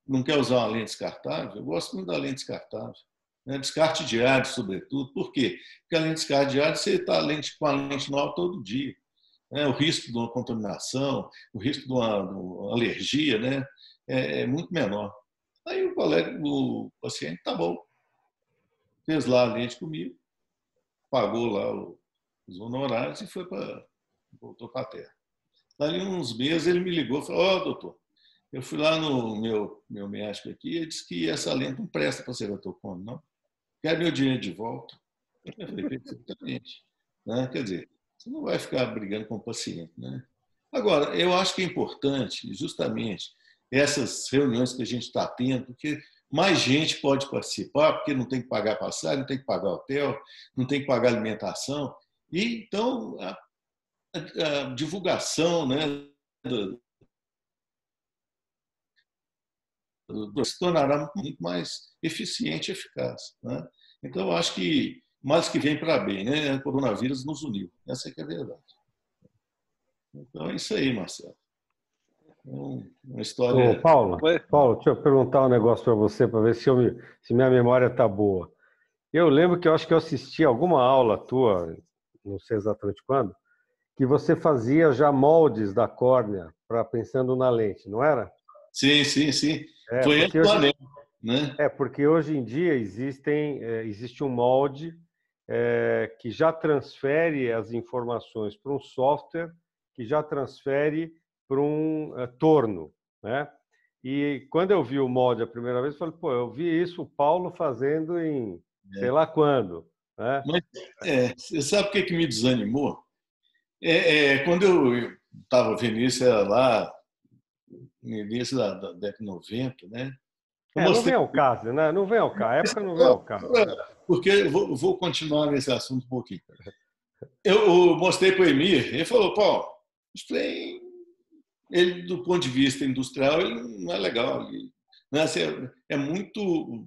não quer usar uma lente descartável? Eu gosto muito da lente descartável. Né? Descarte diário, sobretudo. Por quê? Porque a lente descarte diário, você está com a lente nova todo dia. Né? O risco de uma contaminação, o risco de uma alergia, né? É muito menor. Aí o paciente, tá bom, fez lá a lente comigo, pagou lá os honorários e voltou para a terra. Dali uns meses ele me ligou e falou, ó, doutor, eu fui lá no meu médico aqui e ele disse que essa lente não presta para ceratocone, não. Quer meu dinheiro de volta? Eu falei, perfeitamente. Né? Quer dizer, você não vai ficar brigando com o paciente. Né? Agora, eu acho que é importante justamente essas reuniões que a gente está tendo, porque mais gente pode participar, porque não tem que pagar passagem, não tem que pagar hotel, não tem que pagar alimentação. E, então, a divulgação, né, se tornará muito mais eficiente e eficaz. Né? Então, eu acho que mais que vem para bem, né? O coronavírus nos uniu. Essa é que é a verdade. Então, é isso aí, Marcelo. Uma história... Ô, Paulo, deixa eu perguntar um negócio para você, para ver se minha memória está boa. Eu lembro que eu acho que eu assisti alguma aula tua, não sei exatamente quando, que você fazia já moldes da córnea pensando na lente, não era? Sim. Foi antes do anel, né? Porque hoje em dia existe um molde que já transfere as informações para um software que já transfere para um torno, né? E quando eu vi o molde a primeira vez, eu falei, pô, eu vi isso o Paulo fazendo em sei lá quando, né? Mas, você sabe o que me desanimou? Quando eu estava vendo isso, era lá no início da década de 90, né? Não vem ao caso, né? Não vem ao caso. A época não vem ao caso. Porque eu vou continuar nesse assunto um pouquinho. Eu mostrei para o Emir, ele falou, Paulo, isso tem... Ele, do ponto de vista industrial, ele não é legal. Né? É muito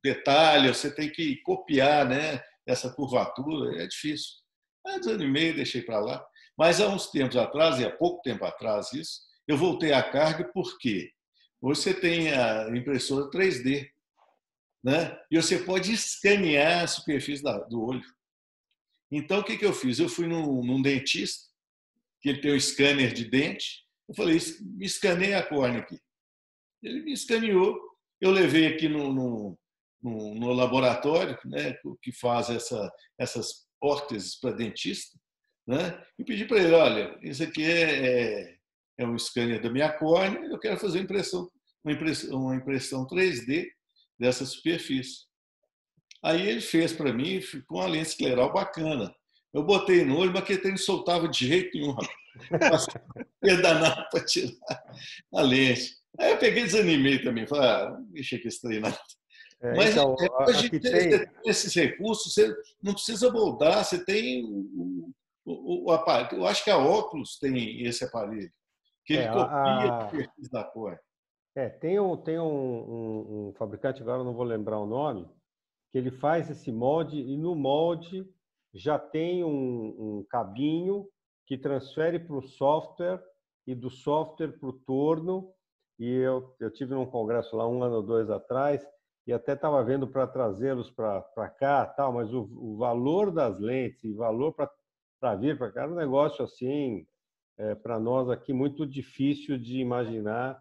detalhe, você tem que copiar, né, essa curvatura, é difícil. Aí desanimei, deixei para lá. Mas há uns tempos atrás, e há pouco tempo atrás isso, eu voltei à carga porque hoje você tem a impressora 3D, né? E você pode escanear a superfície do olho. Então, o que eu fiz? Eu fui num dentista, que ele tem um scanner de dente. Eu falei, me escaneia a córnea aqui. Ele me escaneou. Eu levei aqui no laboratório, né, que faz essas órteses para dentista, né, e pedi para ele, olha, isso aqui é um scanner da minha córnea, eu quero fazer uma impressão 3D dessa superfície. Aí ele fez para mim, ficou uma lente escleral bacana. Eu botei no olho, mas que ele não soltava de jeito nenhum. Ia danado para tirar a lente. Aí eu peguei e desanimei também. Falei, deixa que esse treinado. Mas então, hoje aqui você tem esses recursos, você não precisa moldar, você tem o aparelho. Eu acho que a Oculus tem esse aparelho, que ele copia a superfície da cor. Tem um fabricante, agora eu não vou lembrar o nome, que ele faz esse molde e no molde já tem um cabinho que transfere para o software e do software para o torno. E eu tive num congresso lá 1 ano ou 2 atrás e até estava vendo para trazê-los para cá, tal, mas o valor das lentes e valor para vir para cá era um negócio assim, para nós aqui, muito difícil de imaginar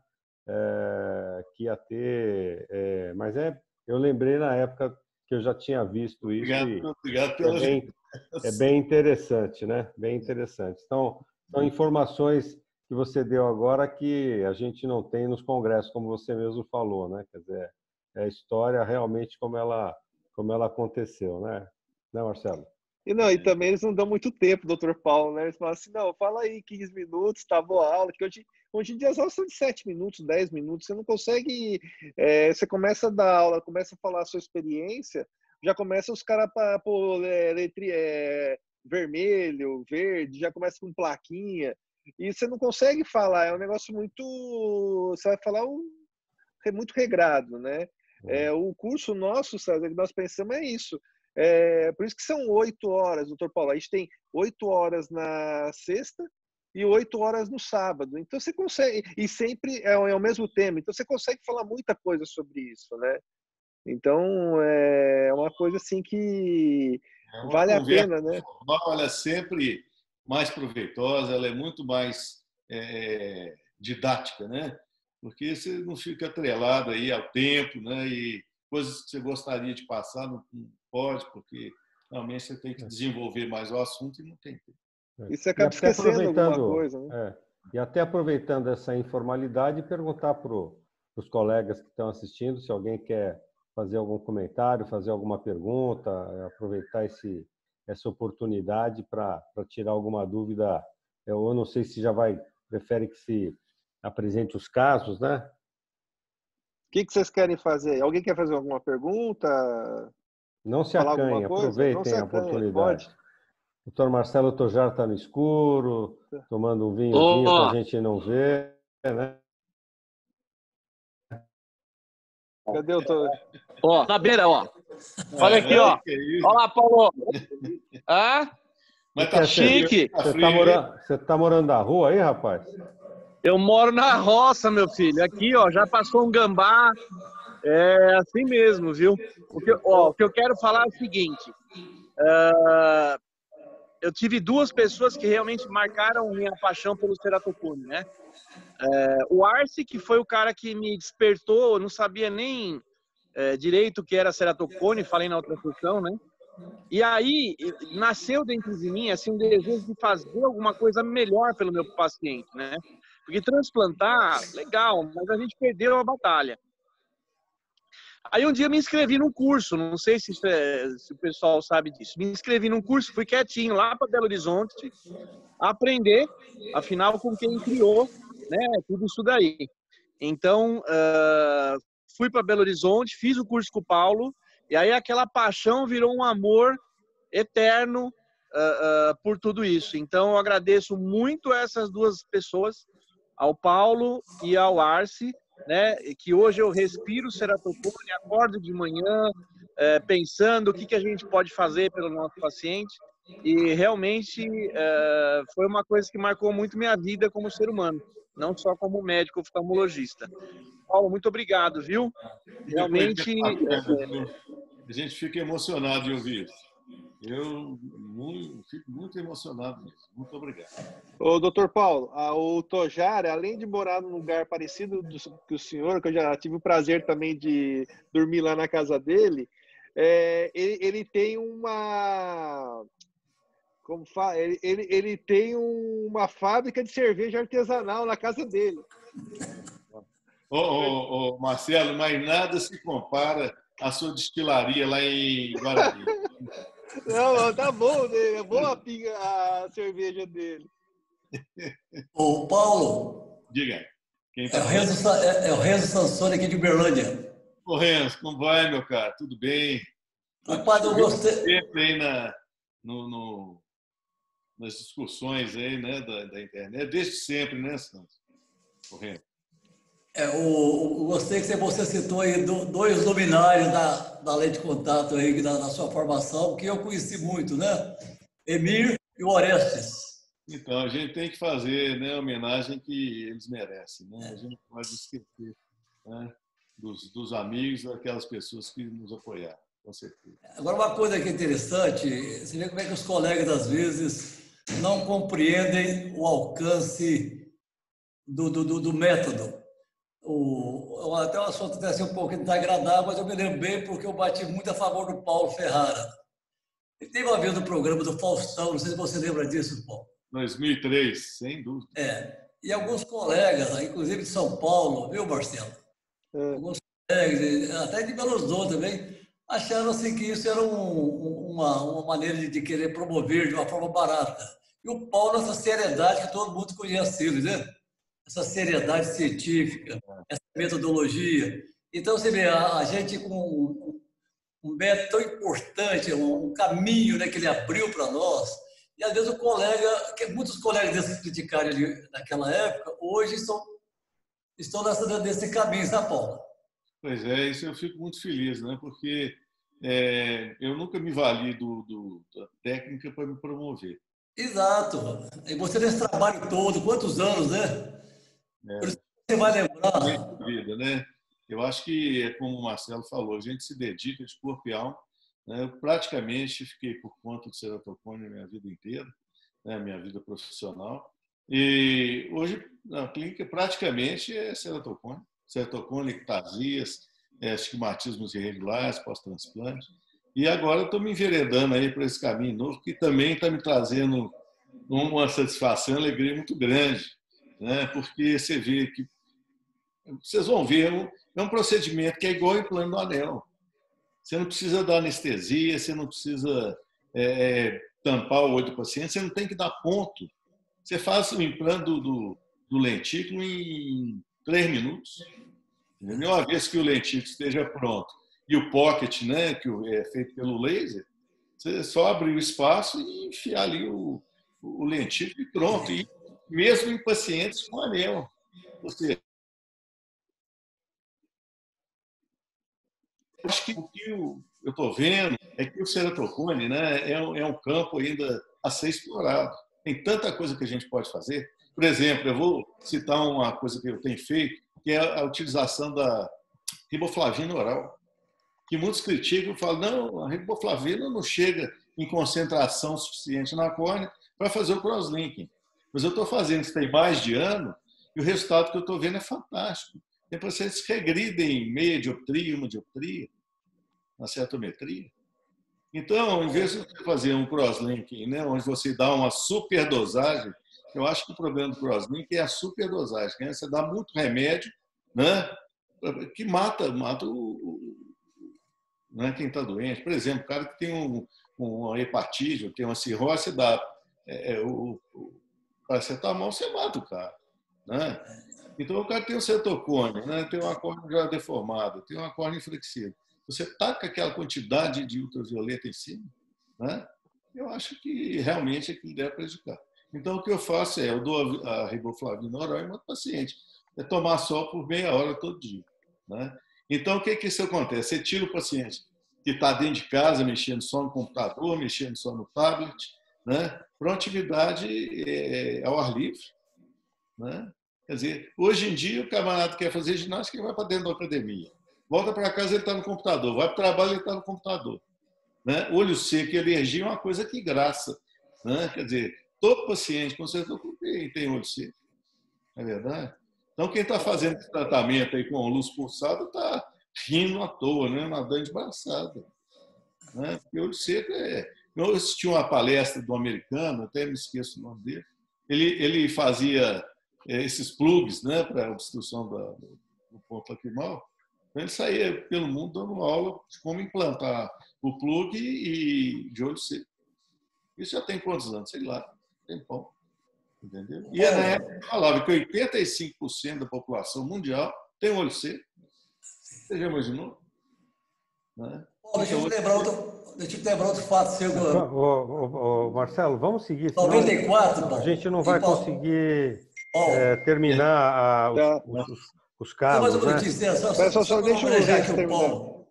que ia ter. Mas eu lembrei na época porque eu já tinha visto isso. Obrigado pela é bem interessante, né? Bem interessante. Então, são informações que você deu agora que a gente não tem nos congressos, como você mesmo falou, né? Quer dizer, é a história realmente como ela aconteceu, né? Né, Marcelo? E também eles não dão muito tempo, doutor Paulo, né? Eles falam assim, não, fala aí 15 minutos, tá boa a aula, que hoje em dia as aulas são de 7 minutos, 10 minutos, você não consegue, você começa a dar aula, começa a falar a sua experiência, já começa os caras para pôr vermelho, verde, já começa com plaquinha, e você não consegue falar, é um negócio muito, você vai falar muito regrado, né? O curso nosso, César, que nós pensamos é isso. Por isso que são 8 horas, doutor Paulo. A gente tem 8 horas na sexta e 8 horas no sábado. Então você consegue, e sempre é o mesmo tema, então você consegue falar muita coisa sobre isso, né? Então é uma coisa assim que vale a pena, né? Ela é sempre mais proveitosa, ela é muito mais didática, né? Porque você não fica atrelado aí ao tempo, né? E coisas que você gostaria de passar não pode, porque realmente você tem que desenvolver mais o assunto e não tem tempo. E você acaba esquecendo alguma coisa, né? E até aproveitando essa informalidade, perguntar para os colegas que estão assistindo se alguém quer fazer algum comentário, fazer alguma pergunta, aproveitar essa oportunidade para tirar alguma dúvida. Eu não sei se prefere que se apresente os casos, né? O que vocês querem fazer? Alguém quer fazer alguma pergunta? Não se acanhe, aproveitem a oportunidade. O doutor Marcelo Tojar está no escuro, tomando um vinhozinho que a gente não vê, né? Cadê o doutor? Ó, na beira, ó. Olha aqui, ó. Olha lá, Paulo. Mas tá chique. Você tá morando na rua aí, rapaz? Eu moro na roça, meu filho. Aqui, ó, já passou um gambá. É assim mesmo, viu? O que eu quero falar é o seguinte. Eu tive 2 pessoas que realmente marcaram minha paixão pelo ceratocone, né? O Arce, que foi o cara que me despertou, eu não sabia nem direito o que era ceratocone, falei na outra sessão, né? E aí nasceu dentro de mim assim, um desejo de fazer alguma coisa melhor pelo meu paciente, né? Porque transplantar, legal, mas a gente perdeu a batalha. Aí um dia eu me inscrevi num curso, não sei se o pessoal sabe disso. Me inscrevi num curso, fui quietinho lá para Belo Horizonte, aprender, afinal, com quem criou, né, tudo isso daí. Então, fui para Belo Horizonte, fiz o curso com o Paulo, e aí aquela paixão virou um amor eterno por tudo isso. Então, eu agradeço muito a essas 2 pessoas, ao Paulo e ao Arce, né, que hoje eu respiro ceratocone, acordo de manhã pensando o que a gente pode fazer pelo nosso paciente, e realmente foi uma coisa que marcou muito minha vida como ser humano, não só como médico oftalmologista. Paulo, muito obrigado, viu? Realmente... A gente fica emocionado de ouvir isso. Eu fico muito emocionado mesmo. Muito obrigado. Ô, doutor Paulo, o Tojar, além de morar num lugar parecido que o senhor, que eu já tive o prazer também de dormir lá na casa dele, ele tem uma... Como fala? Ele tem uma fábrica de cerveja artesanal na casa dele. Marcelo, mas nada se compara à sua destilaria lá em Guarani. Não, tá bom, né? É boa a cerveja dele. Ô, Paulo. Diga. Quem tá é o Renzo Sansoni aqui de Uberlândia. Ô, Renzo, como vai, meu cara? Tudo bem? Rapaz, eu gostei. Sempre aí nas discussões aí, né, da internet, desde sempre, né, Santos? Ô, Renzo. Eu gostei que você citou aí 2 luminários da lei de contato aí na sua formação, que eu conheci muito, né? Emir e o Orestes. Então, a gente tem que fazer, né, a homenagem que eles merecem, né? A gente não pode esquecer, né, dos amigos, daquelas pessoas que nos apoiaram, com certeza. Agora, uma coisa que é interessante, você vê como é que os colegas, às vezes, não compreendem o alcance do método. Até o assunto deve ser um pouquinho desagradável, mas eu me lembro bem porque eu bati muito a favor do Paulo Ferrara. Ele teve uma vez no programa do Faustão, não sei se você lembra disso, Paulo. 2003, sem dúvida. E alguns colegas, inclusive de São Paulo, viu, Marcelo? Alguns colegas, até de Belo Horizonte também, acharam assim, que isso era uma maneira de querer promover de uma forma barata. E o Paulo, essa seriedade que todo mundo conhece ele, né? Essa seriedade científica, essa metodologia. Então, você vê, a gente com um método tão importante, um caminho, né, que ele abriu para nós, e às vezes o colega, muitos colegas desses que criticaram ele naquela época, hoje estão nesse caminho, sabe, Paulo? Pois é, isso eu fico muito feliz, né? Porque eu nunca me vali da técnica para me promover. Exato. E você nesse trabalho todo, quantos anos, né? Por isso que você vai lembrar. Vida, né? Eu acho que, como o Marcelo falou, a gente se dedica de corpo e alma. Né? Eu praticamente fiquei por conta do ceratocone a minha vida inteira, né? Minha vida profissional. E hoje a clínica praticamente é ceratocone, ectasias, estigmatismos irregulares, pós-transplante. E agora eu estou me enveredando aí para esse caminho novo, que também está me trazendo uma satisfação, uma alegria muito grande, né? Porque você vê que, vocês vão ver, é um procedimento que é igual ao implante do anel. Você não precisa dar anestesia, você não precisa tampar o olho do paciente, você não tem que dar ponto. Você faz o implante do lentículo em 3 minutos. Entendeu? Uma vez que o lentículo esteja pronto e o pocket, né, que é feito pelo laser, você só abrir o espaço e enfiar ali o lentículo e pronto. E mesmo em pacientes com anel. Ou seja, acho que o que eu estou vendo é que o ceratocone, né, é um campo ainda a ser explorado. Tem tanta coisa que a gente pode fazer. Por exemplo, eu vou citar uma coisa que eu tenho feito, que é a utilização da riboflavina oral, que muitos criticam e falam, não, a riboflavina não chega em concentração suficiente na córnea para fazer o crosslinking. Mas eu estou fazendo isso tem mais de ano e o resultado que eu estou vendo é fantástico. Tem pacientes que regridem meia dioptria, 1 dioptria, na cetometria. Então, em vez de você fazer um crosslinking, né, onde você dá uma superdosagem, eu acho que o problema do crosslinking é a superdosagem, né? Você dá muito remédio, né, que mata né, quem está doente. Por exemplo, o cara que tem uma hepatite, ou tem uma cirrose, você dá o paracetamol, você mata o cara. Né? Então, o cara tem um cetocone, né, tem uma córnea já deformada, tem uma córnea inflexível. Você taca aquela quantidade de ultravioleta em cima, né? Eu acho que realmente aquilo deve prejudicar. Então, o que eu faço eu dou a riboflavina oral em um paciente. É tomar só por meia hora todo dia. Né? Então, o que isso acontece? Você tira o paciente que está dentro de casa, mexendo só no computador, mexendo só no tablet, né? Para uma atividade ao ar livre. Né? Quer dizer, hoje em dia, o camarada quer fazer ginástica e vai para dentro da academia. Volta para casa, ele está no computador. Vai para o trabalho, ele está no computador. Né? Olho seco e alergia é uma coisa que graça. Né? Quer dizer, todo paciente com cetocone tem olho seco. Não é verdade? Então, quem está fazendo esse tratamento aí com luz pulsada está rindo à toa, né? Nadando de braçada. Né? Porque olho seco Eu assisti uma palestra do americano, até me esqueço o nome dele. Ele fazia esses plugs, né, para a obstrução do ponto lacrimal. Ele saía pelo mundo dando aula de como implantar o plug e de olho seco. Isso já tem quantos anos? Sei lá, tempão. Entendeu? E na época falava que 85% da população mundial tem olho seco. Você já imaginou? Né? Deixa eu te lembrar outro fato seu. Marcelo, vamos seguir. 94, a gente não vai conseguir terminar os casos. Só mais uma notícia, só deixa eu ver aqui o Paulo.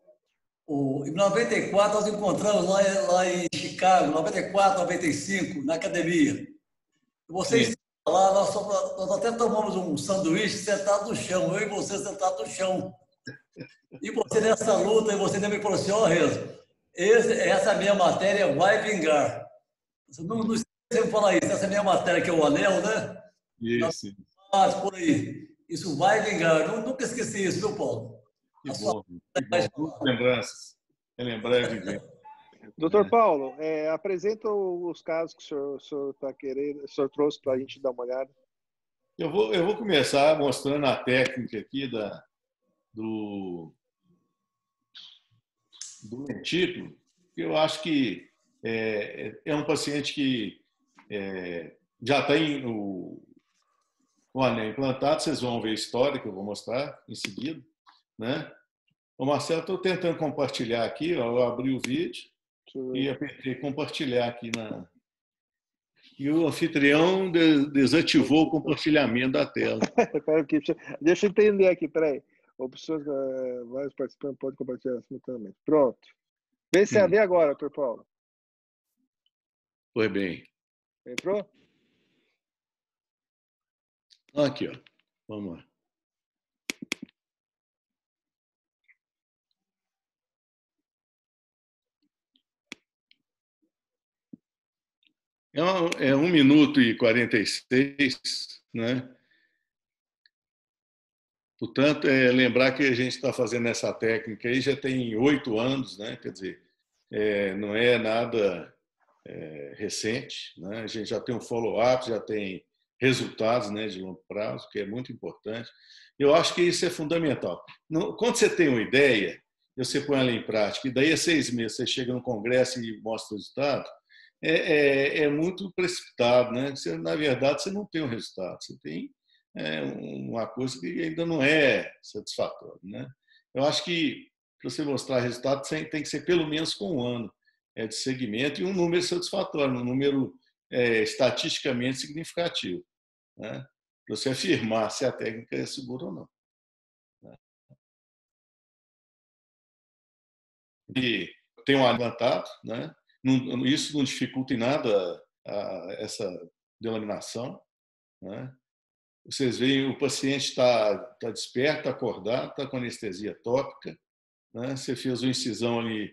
Em 94, nós encontramos lá em Chicago, 94, 95, na academia. Vocês lá, nós até tomamos um sanduíche sentado no chão, eu e você sentado no chão. E você nessa luta, e você me falou assim, Renzo, essa minha matéria vai vingar. Não esquece de falar isso, essa minha matéria que é o anel, né? Isso. Por aí. Isso vai vingar. Nunca esqueci isso, viu, Paulo? Que bom, que bom. Muitas lembranças. Relembrar e viver. Doutor Paulo, apresenta os casos que o senhor está querendo, o senhor trouxe para a gente dar uma olhada. Eu vou começar mostrando a técnica aqui do lentículo, que eu acho que é um paciente que já tem o anel implantado. Vocês vão ver a história que eu vou mostrar em seguida, né? Ô Marcelo, estou tentando compartilhar aqui, ó, eu abri o vídeo e apertei compartilhar aqui e o anfitrião desativou o compartilhamento da tela. Deixa eu entender aqui, peraí. Opções, vários participantes podem compartilhar simultaneamente. Pronto. Vê se vê agora, doutor Paulo. Foi bem. Entrou? Aqui, ó. Vamos lá. É 1 minuto e 46, né? Portanto, lembrar que a gente está fazendo essa técnica aí já tem 8 anos, né? Quer dizer, não é nada recente, né? A gente já tem um follow-up, já tem resultados, né, de longo prazo, que é muito importante. Eu acho que isso é fundamental. Quando você tem uma ideia, você põe ela em prática, e daí a 6 meses você chega no congresso e mostra o resultado, é muito precipitado, né? Você, na verdade, você não tem um resultado, você tem uma coisa que ainda não é satisfatória, né? Eu acho que para você mostrar resultado tem que ser pelo menos com 1 ano de segmento e um número satisfatório, um número estatisticamente significativo, né? Para você afirmar se a técnica é segura ou não, né? E tem um levantado, né? Isso não dificulta em nada essa delaminação, né? Vocês veem, o paciente está desperto, acordado, está com anestesia tópica, né? Você fez uma incisão ali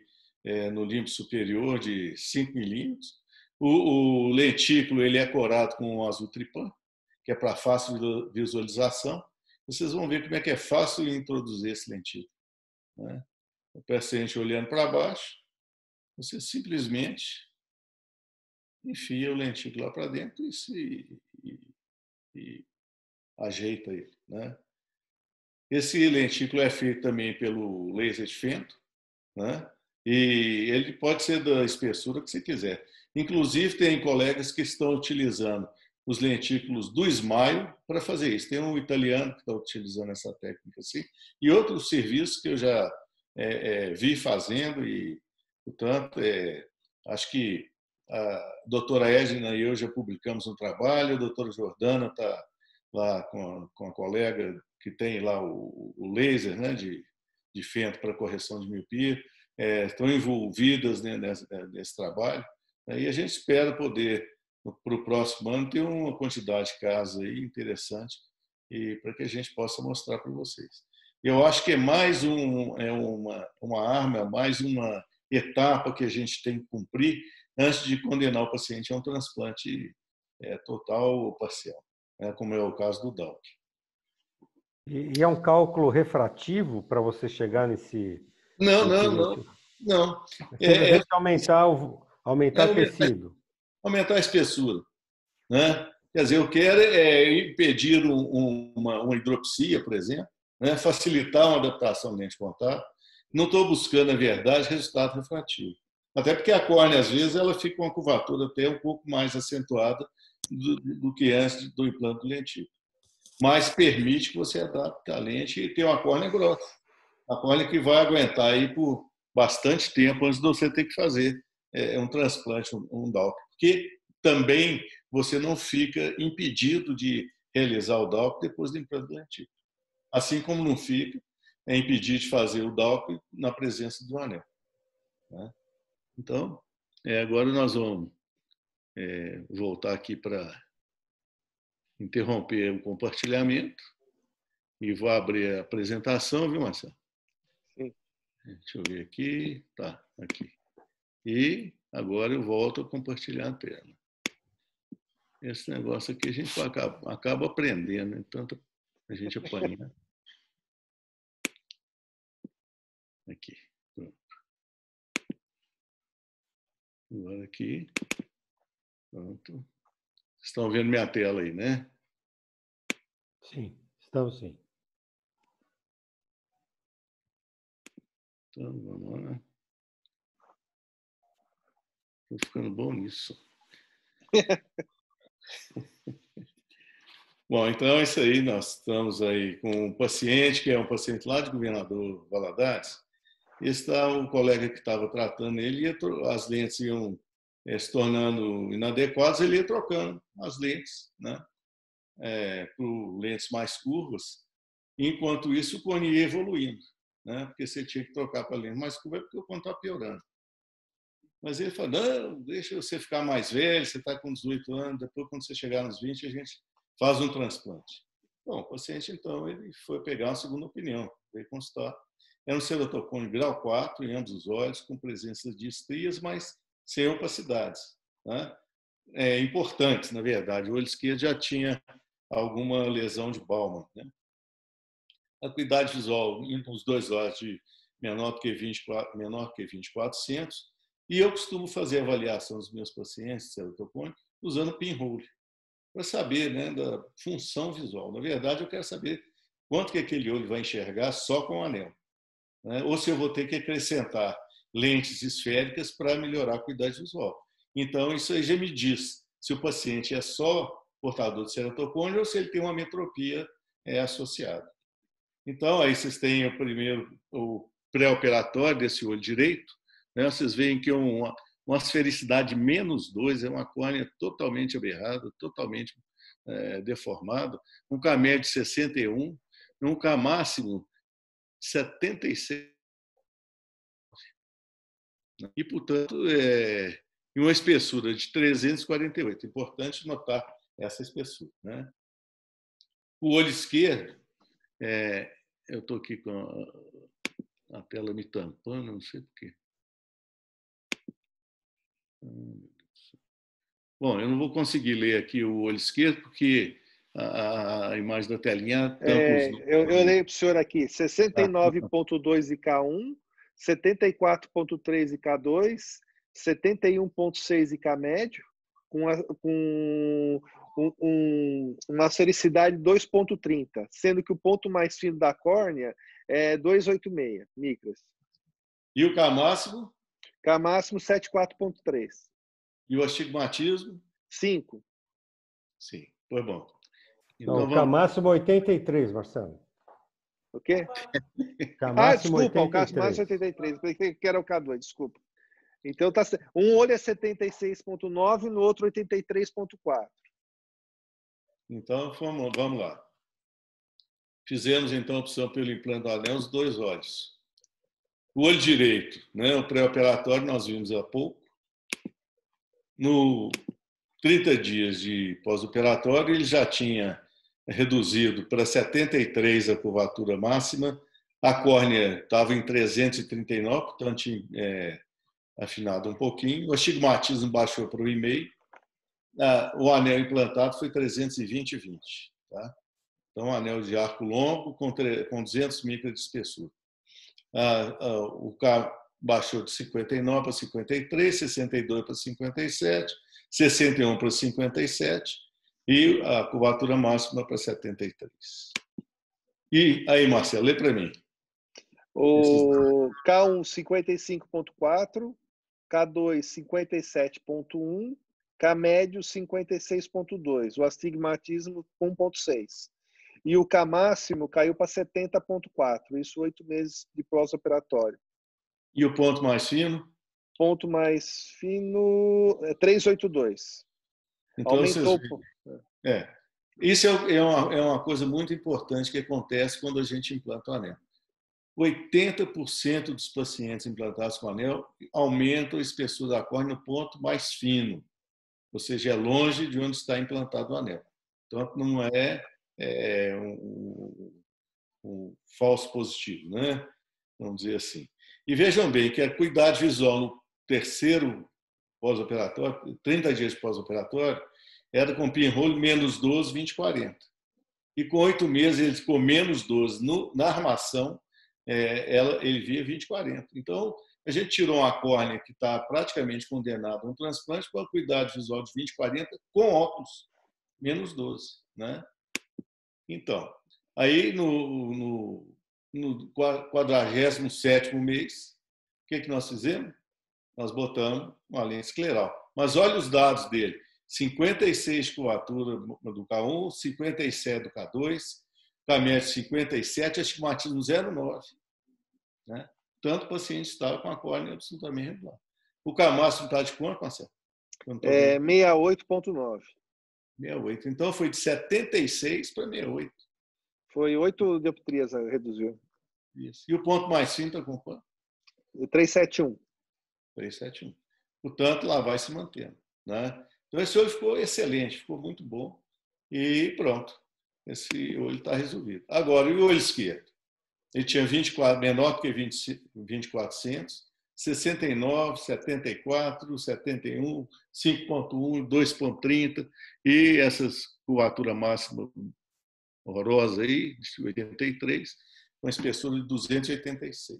no límbo superior de 5 milímetros. O lentículo ele é corado com o azultripan, que é para fácil visualização. Vocês vão ver como é que é fácil introduzir esse lentículo, né? O paciente olhando para baixo, você simplesmente enfia o lentículo lá para dentro e ajeita ele, né? Esse lentículo é feito também pelo laser de fento, né? E ele pode ser da espessura que você quiser. Inclusive, tem colegas que estão utilizando os lentículos do Smile para fazer isso. Tem um italiano que está utilizando essa técnica assim, e outros serviços que eu já vi fazendo, e, portanto, acho que a doutora Edna e eu já publicamos um trabalho, a doutora Jordana está lá com a colega que tem lá o laser, né, de fento para correção de miopia, estão envolvidas, né, nesse trabalho, né, e a gente espera poder, para o próximo ano, ter uma quantidade de casos aí interessante e para que a gente possa mostrar para vocês. Eu acho que é mais uma arma, mais uma etapa que a gente tem que cumprir antes de condenar o paciente a um transplante total ou parcial, né, como é o caso do DALC. E é um cálculo refrativo para você chegar nesse... Não. Simplesmente aumentar tecido. Aumentar a espessura, né? Quer dizer, eu quero impedir uma hidropsia, por exemplo, né? Facilitar uma adaptação lente de contato. Não estou buscando, na verdade, resultado refrativo. Até porque a córnea, às vezes, ela fica com uma curvatura até um pouco mais acentuada do que antes do implante do lentículo. Mas permite que você adapte a lente e tenha uma córnea grossa. A córnea que vai aguentar aí por bastante tempo antes de você ter que fazer um transplante, um DALC. Porque também você não fica impedido de realizar o DALC depois do implante do lentículo. Assim como não fica impedido de fazer o DALC na presença do anel, né? Então, agora nós vamos voltar aqui para interromper o compartilhamento e vou abrir a apresentação, viu, Marcelo? Sim. Deixa eu ver aqui. Tá, aqui. E agora eu volto a compartilhar a tela. Esse negócio aqui a gente acaba aprendendo, né? Tanto A gente apanha. Aqui. Pronto. Agora aqui. Pronto. Vocês estão vendo minha tela aí, né? Sim, estamos sim. Então, vamos lá. Estou ficando bom nisso. Bom, então é isso aí. Nós estamos aí com um paciente, que é um paciente lá de Governador Valadares. Esse está o colega que estava tratando ele, as lentes iam se tornando inadequadas, ele ia trocando as lentes, né? Por lentes mais curvas. Enquanto isso, o cone ia evoluindo, né? Porque você tinha que trocar para lente mais curva, porque o cone está piorando. Mas ele falou, não, deixa você ficar mais velho, você está com 18 anos, depois quando você chegar nos 20, a gente faz um transplante. Bom, o paciente, então, ele foi pegar uma segunda opinião, veio consultar. Era um ceratocone grau 4 em ambos os olhos, com presença de estrias, mas sem opacidades, né? Importantes, na verdade. O olho esquerdo já tinha alguma lesão de Baumann, né? A acuidade visual nos dois olhos de menor que 20/400, e eu costumo fazer a avaliação dos meus pacientes de ceratocone usando pinhole, para saber, né, da função visual. Na verdade, eu quero saber quanto que aquele olho vai enxergar só com o anel, né? Ou se eu vou ter que acrescentar lentes esféricas para melhorar a acuidade visual. Então, isso aí já me diz se o paciente é só portador de ceratocone ou se ele tem uma ametropia associada. Então, aí vocês têm o primeiro, o pré-operatório desse olho direito, né? Vocês veem que uma esfericidade -2 é uma córnea totalmente aberrada, totalmente deformada, um K médio de 61, um K máximo 76. E, portanto, em uma espessura de 348. Importante notar essa espessura, né? O olho esquerdo, eu estou aqui com a tela me tampando, não sei porquê. Bom, eu não vou conseguir ler aqui o olho esquerdo, porque a imagem da telinha tampa os números. Eu leio para o senhor aqui: 69,2 IK1, 74,3 IK2, 71,6 IK médio, com uma sericidade de 2,30, sendo que o ponto mais fino da córnea é 2,86 micras. E o K máximo? K máximo 74,3. E o astigmatismo? 5. Sim, foi bom. Então, não, o K máximo 83, Marcelo. O quê? K máximo desculpa, 83. o K máximo 83. Eu pensei que era o K2, desculpa. Então, tá, um olho é 76,9, no outro 83,4. Então, vamos lá. Fizemos, então, a opção pelo implante do anel, os dois olhos. O olho direito, né, o pré-operatório, nós vimos há pouco. No 30 dias de pós-operatório, ele já tinha reduzido para 73 a curvatura máxima. A córnea estava em 339, portanto, tinha afinado um pouquinho. O astigmatismo baixou para 1,5. O anel implantado foi 320/20. Tá? Então, um anel de arco longo com 200 micras de espessura. O K baixou de 59 para 53, 62 para 57, 61 para 57 e a curvatura máxima para 73. E aí, Marcelo, lê para mim. O K1, 55,4, K2, 57,1, K médio, 56,2. O astigmatismo, 1,6. E o K máximo caiu para 70,4. Isso 8 meses de pós-operatório. E o ponto mais fino? Ponto mais fino, 382. Então, aumentou. Isso é uma coisa muito importante que acontece quando a gente implanta o anel. 80% dos pacientes implantados com anel aumentam a espessura da córnea no ponto mais fino, ou seja, é longe de onde está implantado o anel. Então, não é um falso positivo, né? Vamos dizer assim. E vejam bem que a acuidade visual no terceiro pós-operatório, 30 dias pós-operatório, era com pinhole -12, 20/40. e com 8 meses ele ficou menos 12 na armação, ele via 20/40. Então, a gente tirou uma córnea que está praticamente condenada a um transplante com a acuidade visual de 20/40 com óculos, menos 12. Né? Então, aí no 47º mês, o que nós fizemos? Nós botamos uma lente escleral. Mas olha os dados dele. 56 de curvatura do K1, 57 do K2, K-médio 57, astigmatismo 0,9. Né? Tanto o paciente estava com a córnea absolutamente regular. O K-máximo está de quanto, Marcelo? 68,9. 68. Então, foi de 76 para 68. Foi 8 dioptrias, reduziu. Isso. E o ponto mais fino está com quanto? 371. 371. Portanto, lá vai se mantendo. Né? Então, esse olho ficou excelente, ficou muito bom. E pronto. Esse olho está resolvido. Agora, e o olho esquerdo? Ele tinha 24, menor do que 20/400, 69, 74, 71, 5,1, 2,30 e essas curvatura máxima horrorosa aí, de 83, com espessura de 286.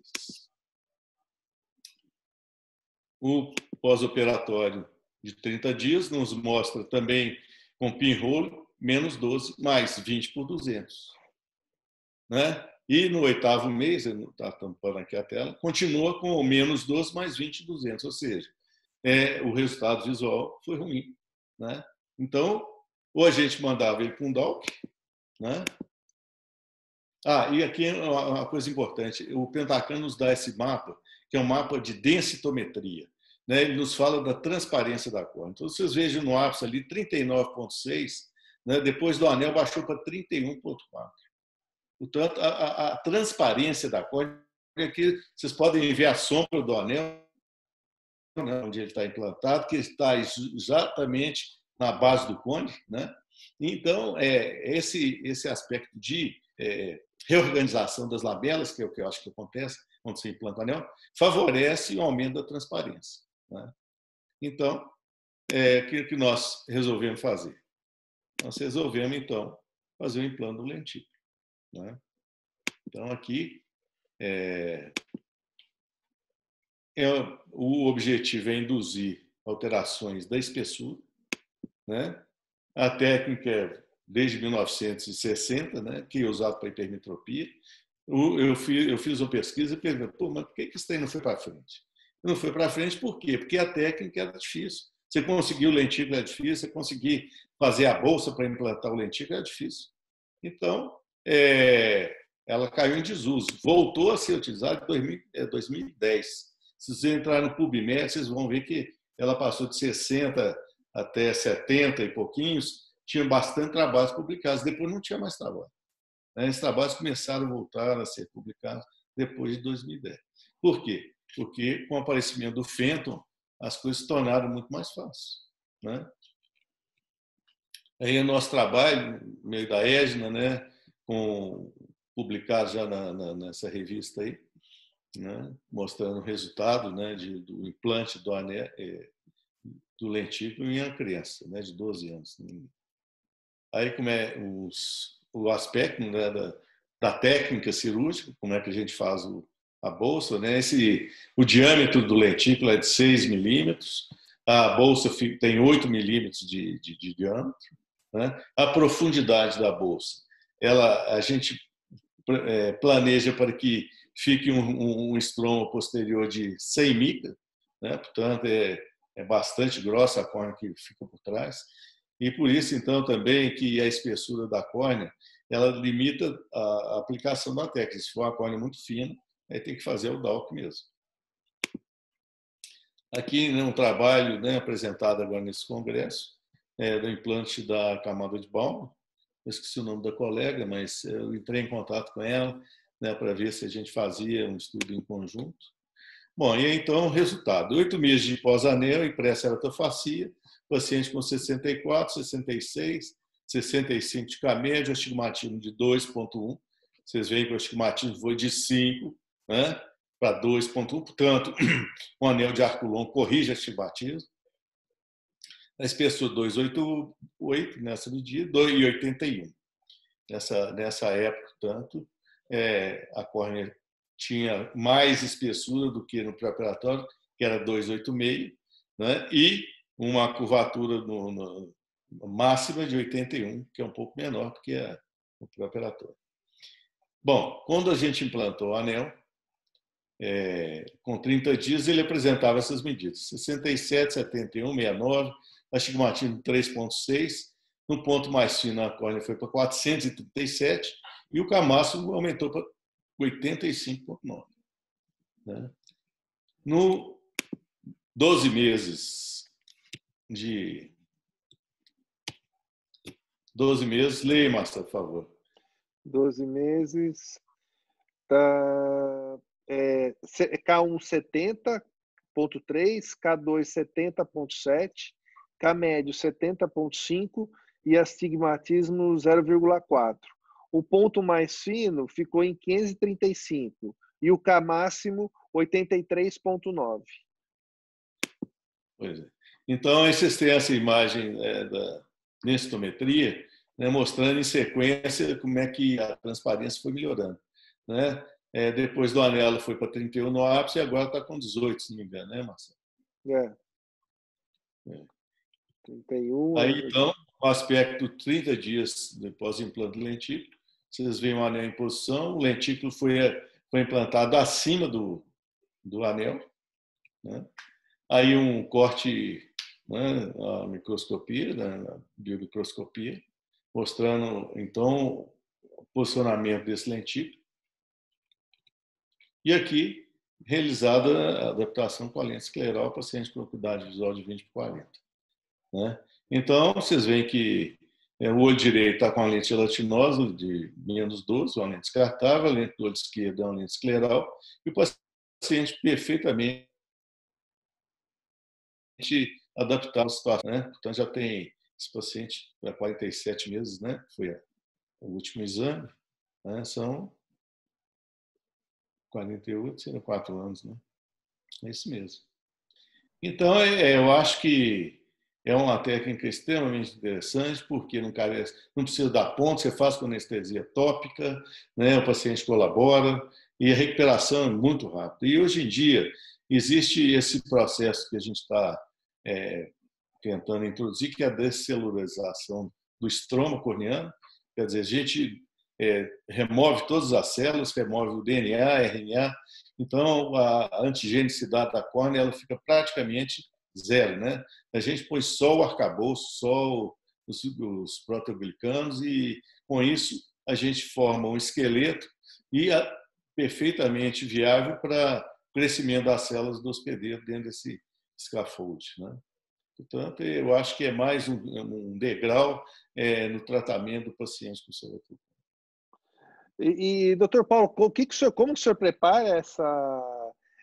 O pós-operatório de 30 dias nos mostra também com pinhole, menos 12, mais 20/200. Né? E no 8º mês, está tampando aqui a tela, continua com o menos 12 mais 20/200, ou seja, o resultado visual foi ruim. Né? Então, ou a gente mandava ele para um DALC, né? E aqui é uma coisa importante, o Pentacan nos dá esse mapa, que é um mapa de densitometria. Né? Ele nos fala da transparência da córnea. Então, vocês vejam no ápice ali, 39,6, né? Depois do anel baixou para 31,4. Portanto, a transparência da córnea, aqui vocês podem ver a sombra do anel, né, onde ele está implantado, que está exatamente na base do cone. Né? Então, esse aspecto de reorganização das lamelas, que é o que eu acho que acontece quando você implanta o anel, favorece o aumento da transparência. Né? Então, o que nós resolvemos fazer? Nós resolvemos, então, fazer o implante do lentículo. Né? Então, aqui, o objetivo é induzir alterações da espessura. Né? A técnica é desde 1960, né, que é usada para hipermetropia. Eu fiz uma pesquisa e perguntei, mas por que isso aí não foi para frente? Não foi para frente por quê? Porque a técnica era difícil. Você conseguir o lentículo é difícil, você conseguir fazer a bolsa para implantar o lentículo é difícil. Então, ela caiu em desuso. Voltou a ser utilizada em 2010. Se vocês entrarem no PubMed, vocês vão ver que ela passou de 60 até 70 e pouquinhos, tinha bastante trabalhos publicados. Depois não tinha mais trabalho. Esses trabalhos começaram a voltar a ser publicados depois de 2010. Por quê? Porque com o aparecimento do Fenton, as coisas se tornaram muito mais fáceis. Né? Aí o nosso trabalho, no meio da Egna, né, publicado já nessa revista aí, né, mostrando o resultado, né, do implante do lentículo em uma criança, né, de 12 anos. Aí como é o aspecto, né, da técnica cirúrgica, como é que a gente faz a bolsa, né? O diâmetro do lentículo é de 6 milímetros, a bolsa tem 8 milímetros de diâmetro. Né? A profundidade da bolsa, a gente planeja para que fique um estroma posterior de 100 micra, né? Portanto, é bastante grossa a córnea que fica por trás. E por isso, então, também que a espessura da córnea ela limita a aplicação da técnica. Se for uma córnea muito fina, aí tem que fazer o DALC mesmo. Aqui, né, um trabalho, né, apresentado agora nesse congresso, do implante da camada de Baumann. Eu esqueci o nome da colega, mas eu entrei em contato com ela, né, para ver se a gente fazia um estudo em conjunto. Bom, e então o resultado. 8 meses de pós-anel e pré-ceratofacia, paciente com 64, 66, 65 de K-médio, astigmatismo de 2,1. Vocês veem que o astigmatismo foi de 5, né, para 2,1. Portanto, o anel de arco longo corrige astigmatismo. A espessura 2,88 nessa medida, 2,81. nessa época, portanto, a córnea tinha mais espessura do que no pré-operatório, que era 2,86, né? E uma curvatura máxima de 81, que é um pouco menor do que no pré-operatório. Bom, quando a gente implantou o anel, com 30 dias, ele apresentava essas medidas: 67, 71, 69, astigmatismo 3,6, no ponto mais fino a córnea foi para 437 e o camáximo aumentou para 85,9. Né? No 12 meses, leia, Márcia, por favor. 12 meses, tá, K1 70,3, K2 70,7, K médio 70,5 e astigmatismo 0,4. O ponto mais fino ficou em 535 e o K máximo 83,9. Pois é. Então, vocês têm essa imagem da densitometria, né, mostrando em sequência como é que a transparência foi melhorando. Né? Depois do anel foi para 31 no ápice e agora está com 18, se não me engano, né, Marcelo? 31. Aí, então, o aspecto 30 dias depois do implante do lentículo, vocês veem o anel em posição, o lentículo foi implantado acima do anel, né? Aí um corte, né, a microscopia, né, a biomicroscopia, mostrando, então, o posicionamento desse lentículo. E aqui, realizada a adaptação com a lente escleral, paciente com acuidade visual de 20/40. Né? Então, vocês veem que o olho direito está com a lente gelatinosa de -12, uma lente descartável, a lente do olho esquerdo é uma lente escleral, e o paciente perfeitamente adaptado à situação. Né? Portanto, já tem esse paciente há 47 meses, né? Foi o último exame, né? São 48, serão 4 anos, né? É isso mesmo. Então, eu acho que é uma técnica extremamente interessante, porque não precisa dar ponto, você faz com anestesia tópica, né? O paciente colabora e a recuperação é muito rápida. E hoje em dia existe esse processo que a gente está tentando introduzir, que é a descelularização do estroma corneano. Quer dizer, a gente remove todas as células, remove o DNA, RNA, então a antigenicidade da córnea ela fica praticamente zero, né? A gente põe só o arcabouço, só os proteoglicanos e com isso a gente forma um esqueleto perfeitamente viável para o crescimento das células do hospedeiro dentro desse scaffold, né? Portanto, eu acho que é mais um degrau no tratamento do paciente com ceratocone. E doutor Paulo, como que o senhor prepara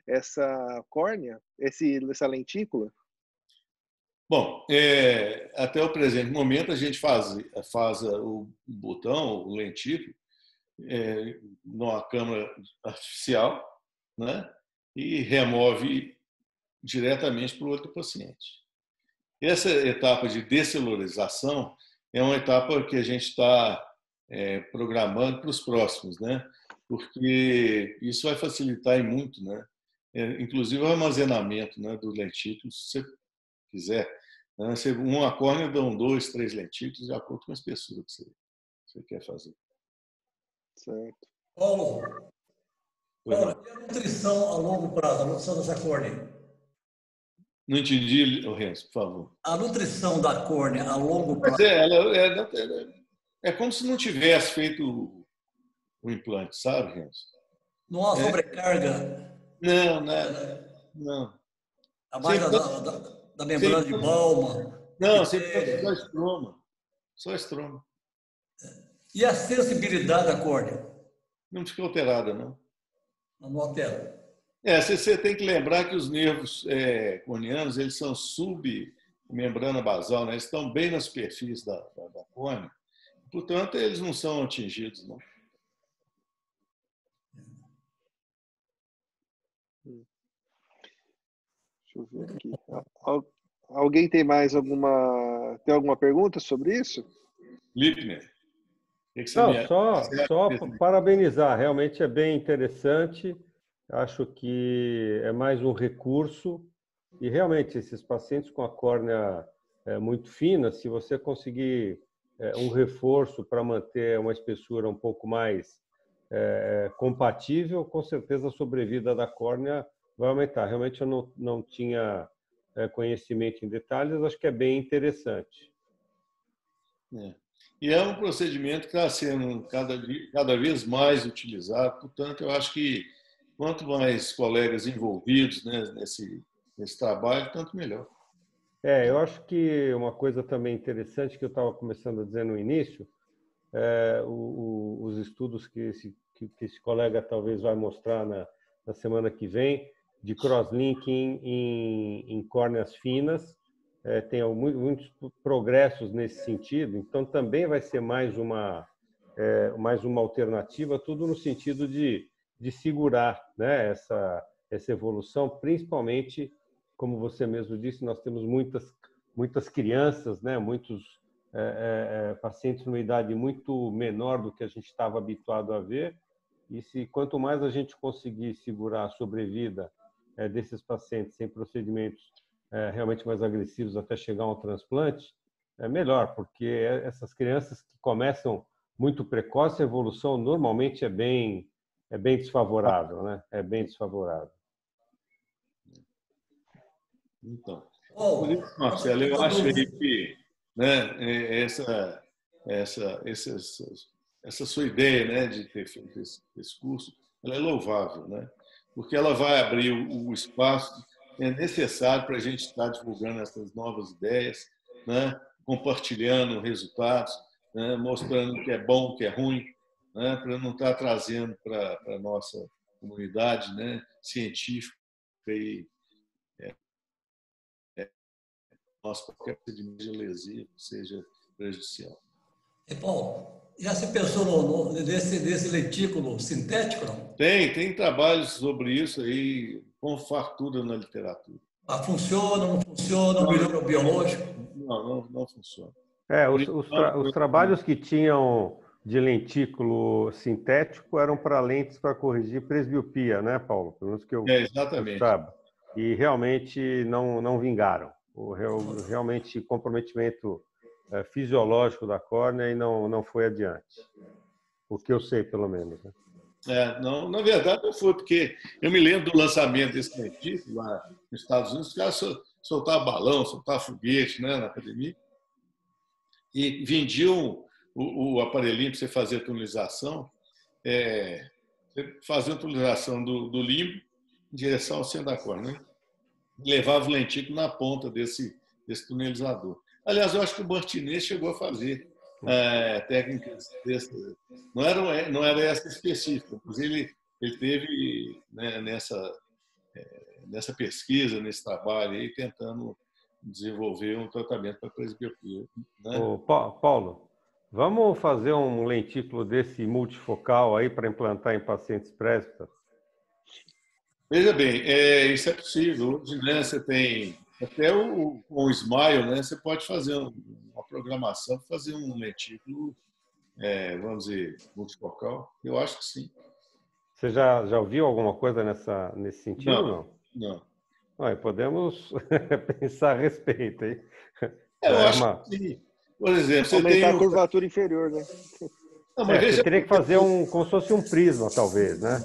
essa córnea, essa lentícula? Bom, até o presente momento a gente faz o botão, o lentículo, numa câmara artificial, né? E remove diretamente para o olho do paciente. Essa etapa de descelularização é uma etapa que a gente está programando para os próximos, né? Porque isso vai facilitar muito, né? Inclusive o armazenamento, né, do lentículo, se você quiser. Né? Uma córnea dão 2, 3 lentículos de acordo com a espessura que você quer fazer. Certo. Paulo, e a nutrição a longo prazo, a nutrição dessa córnea? Não entendi, Renzo, por favor. A nutrição da córnea a longo prazo. É como se não tivesse feito o implante, sabe, Renzo? Não há sobrecarga? Não, nada. Não. Abaixo da membrana de Bowman? Não, sempre só estroma. Só estroma. E a sensibilidade da córnea? Não fica alterada, não. Não altera. Você tem que lembrar que os nervos corneanos eles são submembrana basal, né? Eles estão bem na superfície da córnea. Portanto, eles não são atingidos, não. Deixa eu ver aqui. Alguém tem mais alguma pergunta sobre isso? Lipner. que você Não, me só parabenizar. Realmente é bem interessante. Acho que é mais um recurso. E realmente, esses pacientes com a córnea muito fina, se você conseguir um reforço para manter uma espessura um pouco mais compatível, com certeza a sobrevida da córnea vai aumentar. Realmente eu não tinha conhecimento em detalhes, acho que é bem interessante. E é um procedimento que está sendo cada vez mais utilizado, portanto, eu acho que quanto mais colegas envolvidos, né, nesse trabalho, tanto melhor. Eu acho que uma coisa também interessante que eu estava começando a dizer no início, os estudos que esse colega talvez vai mostrar na semana que vem, de crosslinking em córneas finas, tem muitos progressos nesse sentido, então também vai ser mais uma alternativa, tudo no sentido de segurar, né, essa evolução, principalmente, como você mesmo disse, nós temos muitas crianças, né, muitos pacientes numa idade muito menor do que a gente estava habituado a ver, e quanto mais a gente conseguir segurar a sobrevida desses pacientes sem procedimentos realmente mais agressivos até chegar a um transplante, é melhor, porque essas crianças que começam muito precoce, a evolução normalmente é bem desfavorável, né? É bem desfavorável. Então, por isso, Marcelo, eu acho aí que, né, essa sua ideia, né, de ter feito esse curso, ela é louvável, né? Porque ela vai abrir o espaço necessário para a gente estar divulgando essas novas ideias, né, compartilhando resultados, né, mostrando o que é bom, o que é ruim, né, para não estar trazendo para a nossa comunidade, né, científica e qualquer procedimento lesivo seja prejudicial. E, Paulo, já se pensou nesse lentículo sintético, não? Tem trabalhos sobre isso aí com fartura na literatura. Funciona, não funciona, o melhor biológico? Não funciona. Os trabalhos que tinham de lentículo sintético eram para lentes para corrigir presbiopia, né, Paulo? Pelo menos que eu exatamente. Saiba. E realmente não vingaram. Realmente comprometimento fisiológico da córnea e não foi adiante. O que eu sei, pelo menos. Né? Não, na verdade não foi, porque eu me lembro do lançamento desse lentículo lá nos Estados Unidos, os caras soltavam balão, soltavam foguete, né, na academia, e vendiam o aparelhinho para você fazer a tunelização, você fazia a tunelização do limbo em direção ao centro da córnea, né? Levava o lentículo na ponta desse tunelizador. Aliás, eu acho que o Martinez chegou a fazer técnicas dessas. Não era essa específica, mas ele teve, né, nessa pesquisa, nesse trabalho aí, tentando desenvolver um tratamento para presbiopia. Né? Paulo, vamos fazer um lentículo desse multifocal aí para implantar em pacientes présbitas? Veja bem, isso é possível. Hoje, né, você tem até com o Smile, né, você pode fazer uma programação para fazer um lentículo, vamos dizer, multifocal. Eu acho que sim. Você já ouviu alguma coisa nesse sentido? Não. Podemos pensar a respeito. Hein? Eu acho que sim. Por exemplo, você aumentar a curvatura inferior, né? Não, mas você teria que fazer como se fosse um prisma, talvez, né?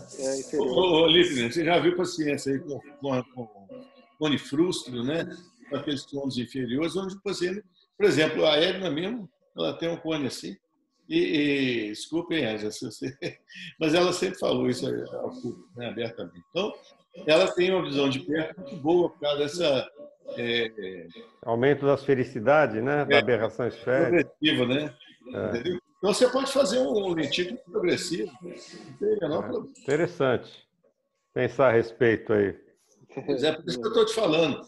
Lippner, você já viu pacientes aí com conifrústrio, né? Com aqueles cones inferiores, onde o paciente, por exemplo, a Edna mesmo, ela tem um cone assim, desculpem, mas ela sempre falou isso ao público, né, abertamente. Então, ela tem uma visão de perto muito boa por causa dessa... aumento da esfericidade, né? Da aberração esférica. Progressiva, né? Entendeu? Então, você pode fazer um lentículo progressivo. Interessante. Pensar a respeito aí. Pois por isso que eu estou te falando.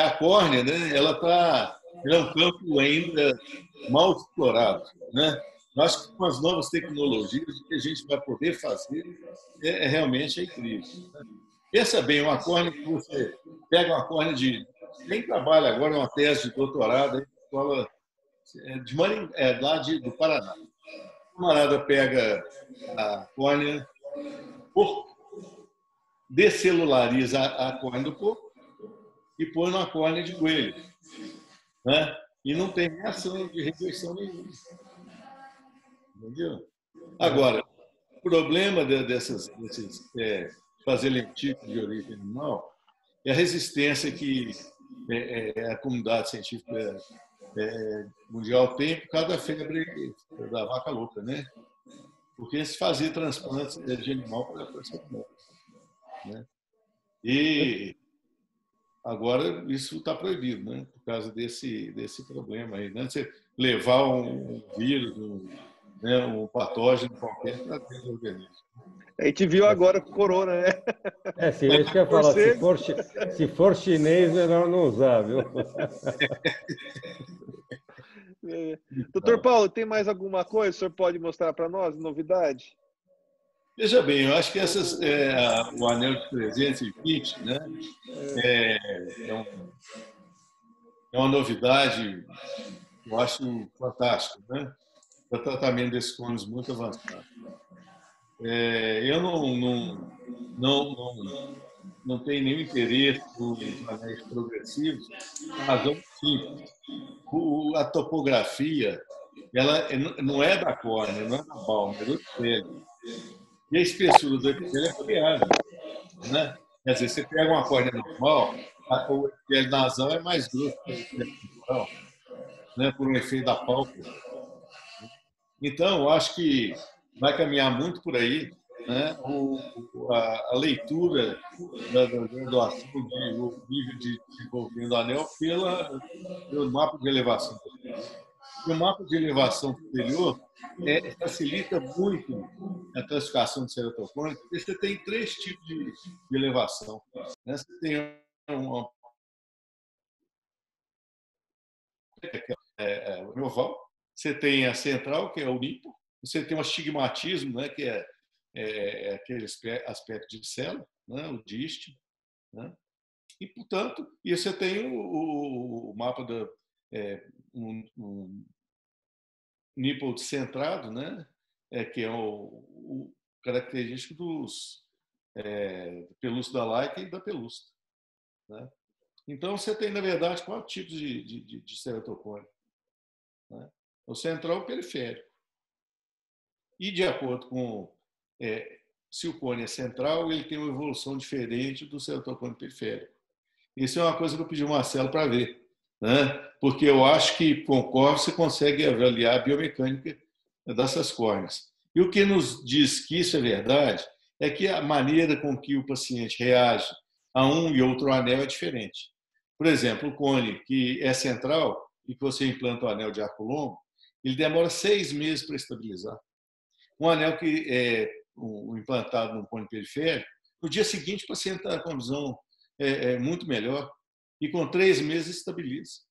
A córnea, né? Ela é um campo ainda mal explorado. Né? Eu acho que com as novas tecnologias, o que a gente vai poder fazer realmente incrível. Né? Pensa bem, uma córnea que você pega uma córnea de... Quem trabalha agora uma tese de doutorado na escola... lá do Paraná. camarada pega a córnea, descelulariza a córnea do porco e põe numa córnea de coelho, né? E não tem reação de rejeição nenhuma. Entendeu? Agora, o problema desses fazer lentículo de origem animal é a resistência que a comunidade científica mundial tem por causa da febre da vaca louca, né? Porque se fazia transplantes de animal para ser humano, né? E agora isso está proibido, né? Por causa desse problema aí, né? Você levar um vírus, um patógeno qualquer para dentro do organismo. A gente viu agora com o corona, né? Sim, é isso que eu ia falar. Se for chinês, melhor não usar, viu? Doutor Paulo, tem mais alguma coisa que o senhor pode mostrar para nós, novidade? Veja bem, eu acho que o anel de 320, né, é uma novidade, eu acho fantástica, né, para o tratamento desses clones muito avançados. Eu não tenho nenhum interesse nos anéis progressivos, por razão simples. A topografia ela não é da córnea, não é da balma, é do epitélio. E a espessura do epitélio é variável, né? Quer dizer, você pega uma córnea normal, o epitélio nasal é mais grosso que o epitélio temporal, né? Por um efeito da pálpebra. Então, eu acho que vai caminhar muito por aí, né? A leitura da graduação do nível de desenvolvimento do anel pelo mapa de elevação posterior. E o mapa de elevação posterior facilita muito a classificação de ceratocone, porque você tem 3 tipos de elevação, né? Você tem o oval, você tem a central, que é o nipo, você tem o astigmatismo, né, que é aquele aspecto de célula, né, o dístimo, né? E, portanto, você tem o mapa da um nipple centrado, né, que é o característico do pelúcio da Laika e da pelúcia, né? Então, você tem, na verdade, 4 tipos de ceratocone, né? O central e o periférico. E, de acordo com se o cone é central, ele tem uma evolução diferente do ceratocone periférico. Isso é uma coisa que eu pedi ao Marcelo para ver, né? Porque eu acho que com o corpo você consegue avaliar a biomecânica dessas córneas. E o que nos diz que isso é verdade é que a maneira com que o paciente reage a um e outro anel é diferente. Por exemplo, o cone que é central e que você implanta o anel de arco longo, ele demora 6 meses para estabilizar. Um anel que é implantado no cone periférico, no dia seguinte o paciente está com a visão muito melhor e com 3 meses estabiliza.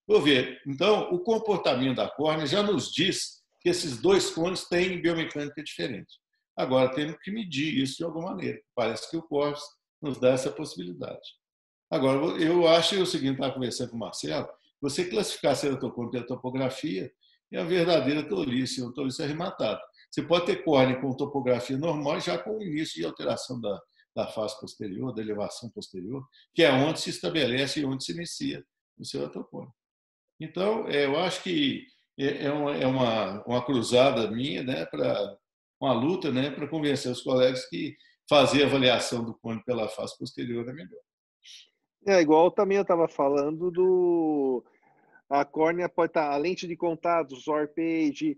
Vou ver. Então, o comportamento da córnea já nos diz que esses 2 cones têm biomecânica diferente. Agora, temos que medir isso de alguma maneira. Parece que o CORPS nos dá essa possibilidade. Agora, eu acho o seguinte, estava conversando com o Marcelo, você classificar ceratocone pela topografia é a verdadeira tolice, uma tolice arrematada. Você pode ter córnea com topografia normal já com o início de alteração da face posterior, da elevação posterior, que é onde se estabelece e onde se inicia o ceratocone. Então, eu acho que é uma cruzada minha, né, uma luta, né, para convencer os colegas que fazer a avaliação do cone pela face posterior é melhor. Igual também eu estava falando a córnea pode estar, a lente de contato, o Zorpage,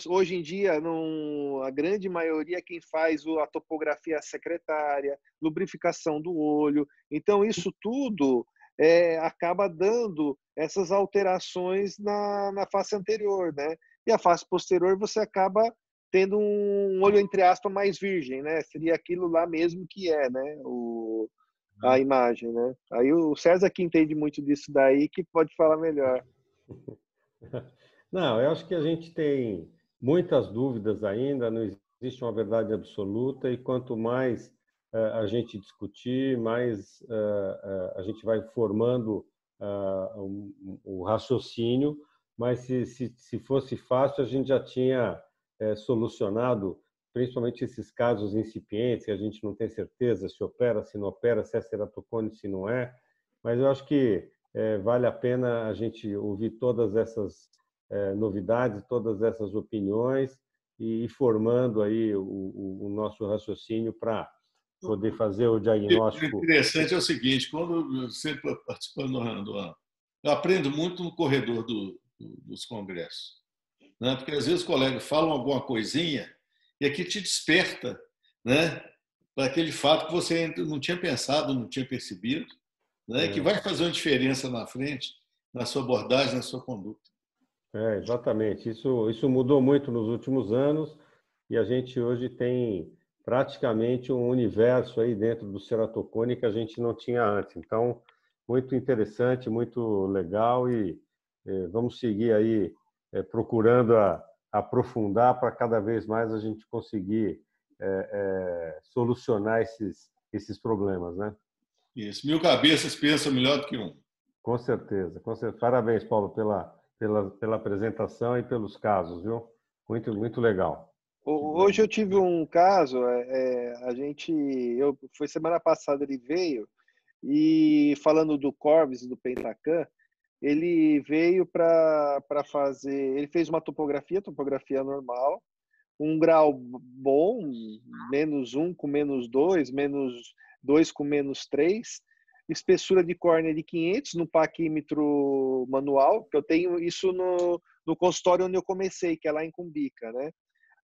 hoje em dia, a grande maioria, quem faz a topografia secretária, lubrificação do olho. Então, isso tudo acaba dando essas alterações na face anterior, né? E a face posterior, você acaba tendo um olho, entre aspas, mais virgem, né? Seria aquilo lá mesmo que né? A imagem, né? Aí o César que entende muito disso daí, que pode falar melhor. Não, eu acho que a gente tem muitas dúvidas ainda, não existe uma verdade absoluta, e quanto mais a gente discutir, mais a gente vai formando o raciocínio, mas se fosse fácil, a gente já tinha solucionado, principalmente esses casos incipientes, que a gente não tem certeza se opera, se não opera, se é ceratocone, se não é. Mas eu acho que vale a pena a gente ouvir todas essas novidades, todas essas opiniões e ir formando aí o nosso raciocínio para poder fazer o diagnóstico. O interessante é o seguinte, quando você participa do ano, eu aprendo muito no corredor dos congressos, né? Porque às vezes os colegas falam alguma coisinha e aqui te desperta, né, para aquele fato que você não tinha pensado, não tinha percebido, né, que vai fazer uma diferença na frente, na sua abordagem, na sua conduta. Exatamente. Isso mudou muito nos últimos anos e a gente hoje tem praticamente um universo aí dentro do ceratocone que a gente não tinha antes. Então, muito interessante, muito legal e vamos seguir aí procurando aprofundar para cada vez mais a gente conseguir solucionar esses problemas, né? Isso. 1000 cabeças pensam melhor do que um. Com certeza, com certeza. Parabéns, Paulo, pela apresentação e pelos casos, viu? Muito, muito legal. Hoje eu tive um caso, foi semana passada ele veio e falando do Corvus e do Pentacan, ele veio para fazer, ele fez uma topografia normal, um grau bom, -1 com -2, -2 com -3, espessura de córnea de 500 no paquímetro manual, que eu tenho isso no consultório onde eu comecei, que é lá em Cumbica, né?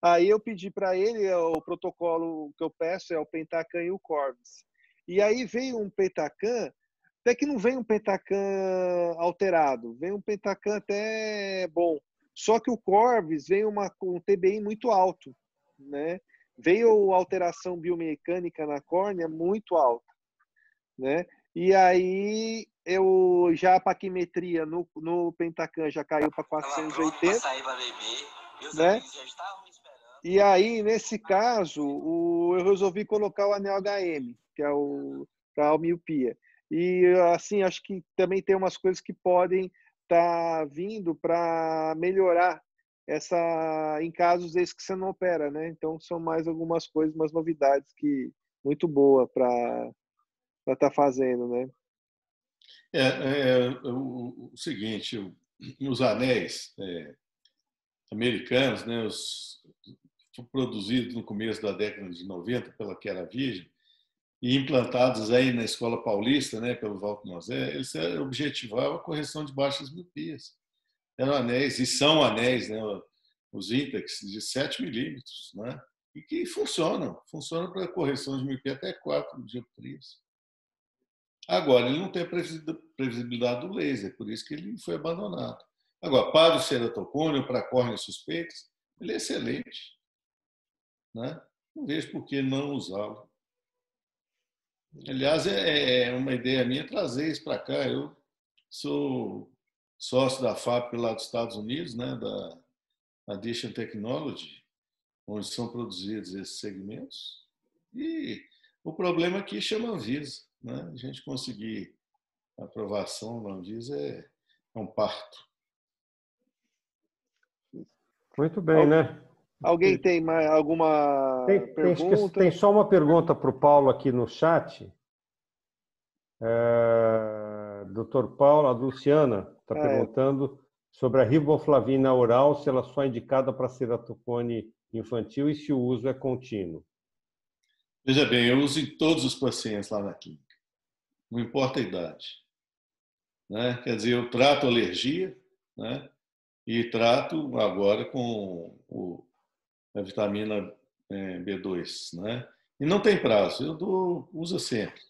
Aí eu pedi para ele, o protocolo que eu peço é o Pentacan e o Corvus. E aí veio um Pentacan, até que não vem um Pentacan alterado, vem um Pentacan até bom. Só que o Corvus veio com um TBI muito alto, né? Veio alteração biomecânica na córnea muito alta, né? E aí já a paquimetria no Pentacan já caiu para 480, né? E aí, nesse caso, eu resolvi colocar o anel HM, que é para a miopia. E, assim, acho que também tem umas coisas que podem estar vindo para melhorar em casos desses que você não opera, né? Então, são mais algumas coisas, umas novidades muito boa para estar fazendo, né? O seguinte, os anéis americanos, né, produzidos no começo da década de 90 pela Keravision e implantados aí na Escola Paulista, né, pelo Walter Mosé, eles objetivavam a correção de baixas miopias. Eram anéis, e são anéis, né, os Intex de 7 milímetros, né, e que funcionam para correção de miopia até 4 dioptrias. Agora, ele não tem a previsibilidade do laser, por isso que ele foi abandonado. Agora, para o ceratocone, para córneas suspeitas, ele é excelente, né? Não vejo por que não usá-lo. Aliás, é uma ideia minha trazer isso para cá. Eu sou sócio da fábrica lá dos Estados Unidos, né, da Addition Technology, onde são produzidos esses segmentos. E o problema aqui chama Anvisa, né? A gente conseguir a aprovação da Anvisa é um parto. Muito bem, né? Alguém tem mais alguma pergunta? Tem só uma pergunta para o Paulo aqui no chat. Doutor Paulo, a Luciana está perguntando sobre a riboflavina oral, se ela só é indicada para ceratocone infantil e se o uso é contínuo. Veja bem, eu uso em todos os pacientes lá na clínica, não importa a idade, né? Quer dizer, eu trato alergia, né? E trato agora com a vitamina B2, né? E não tem prazo, eu uso sempre.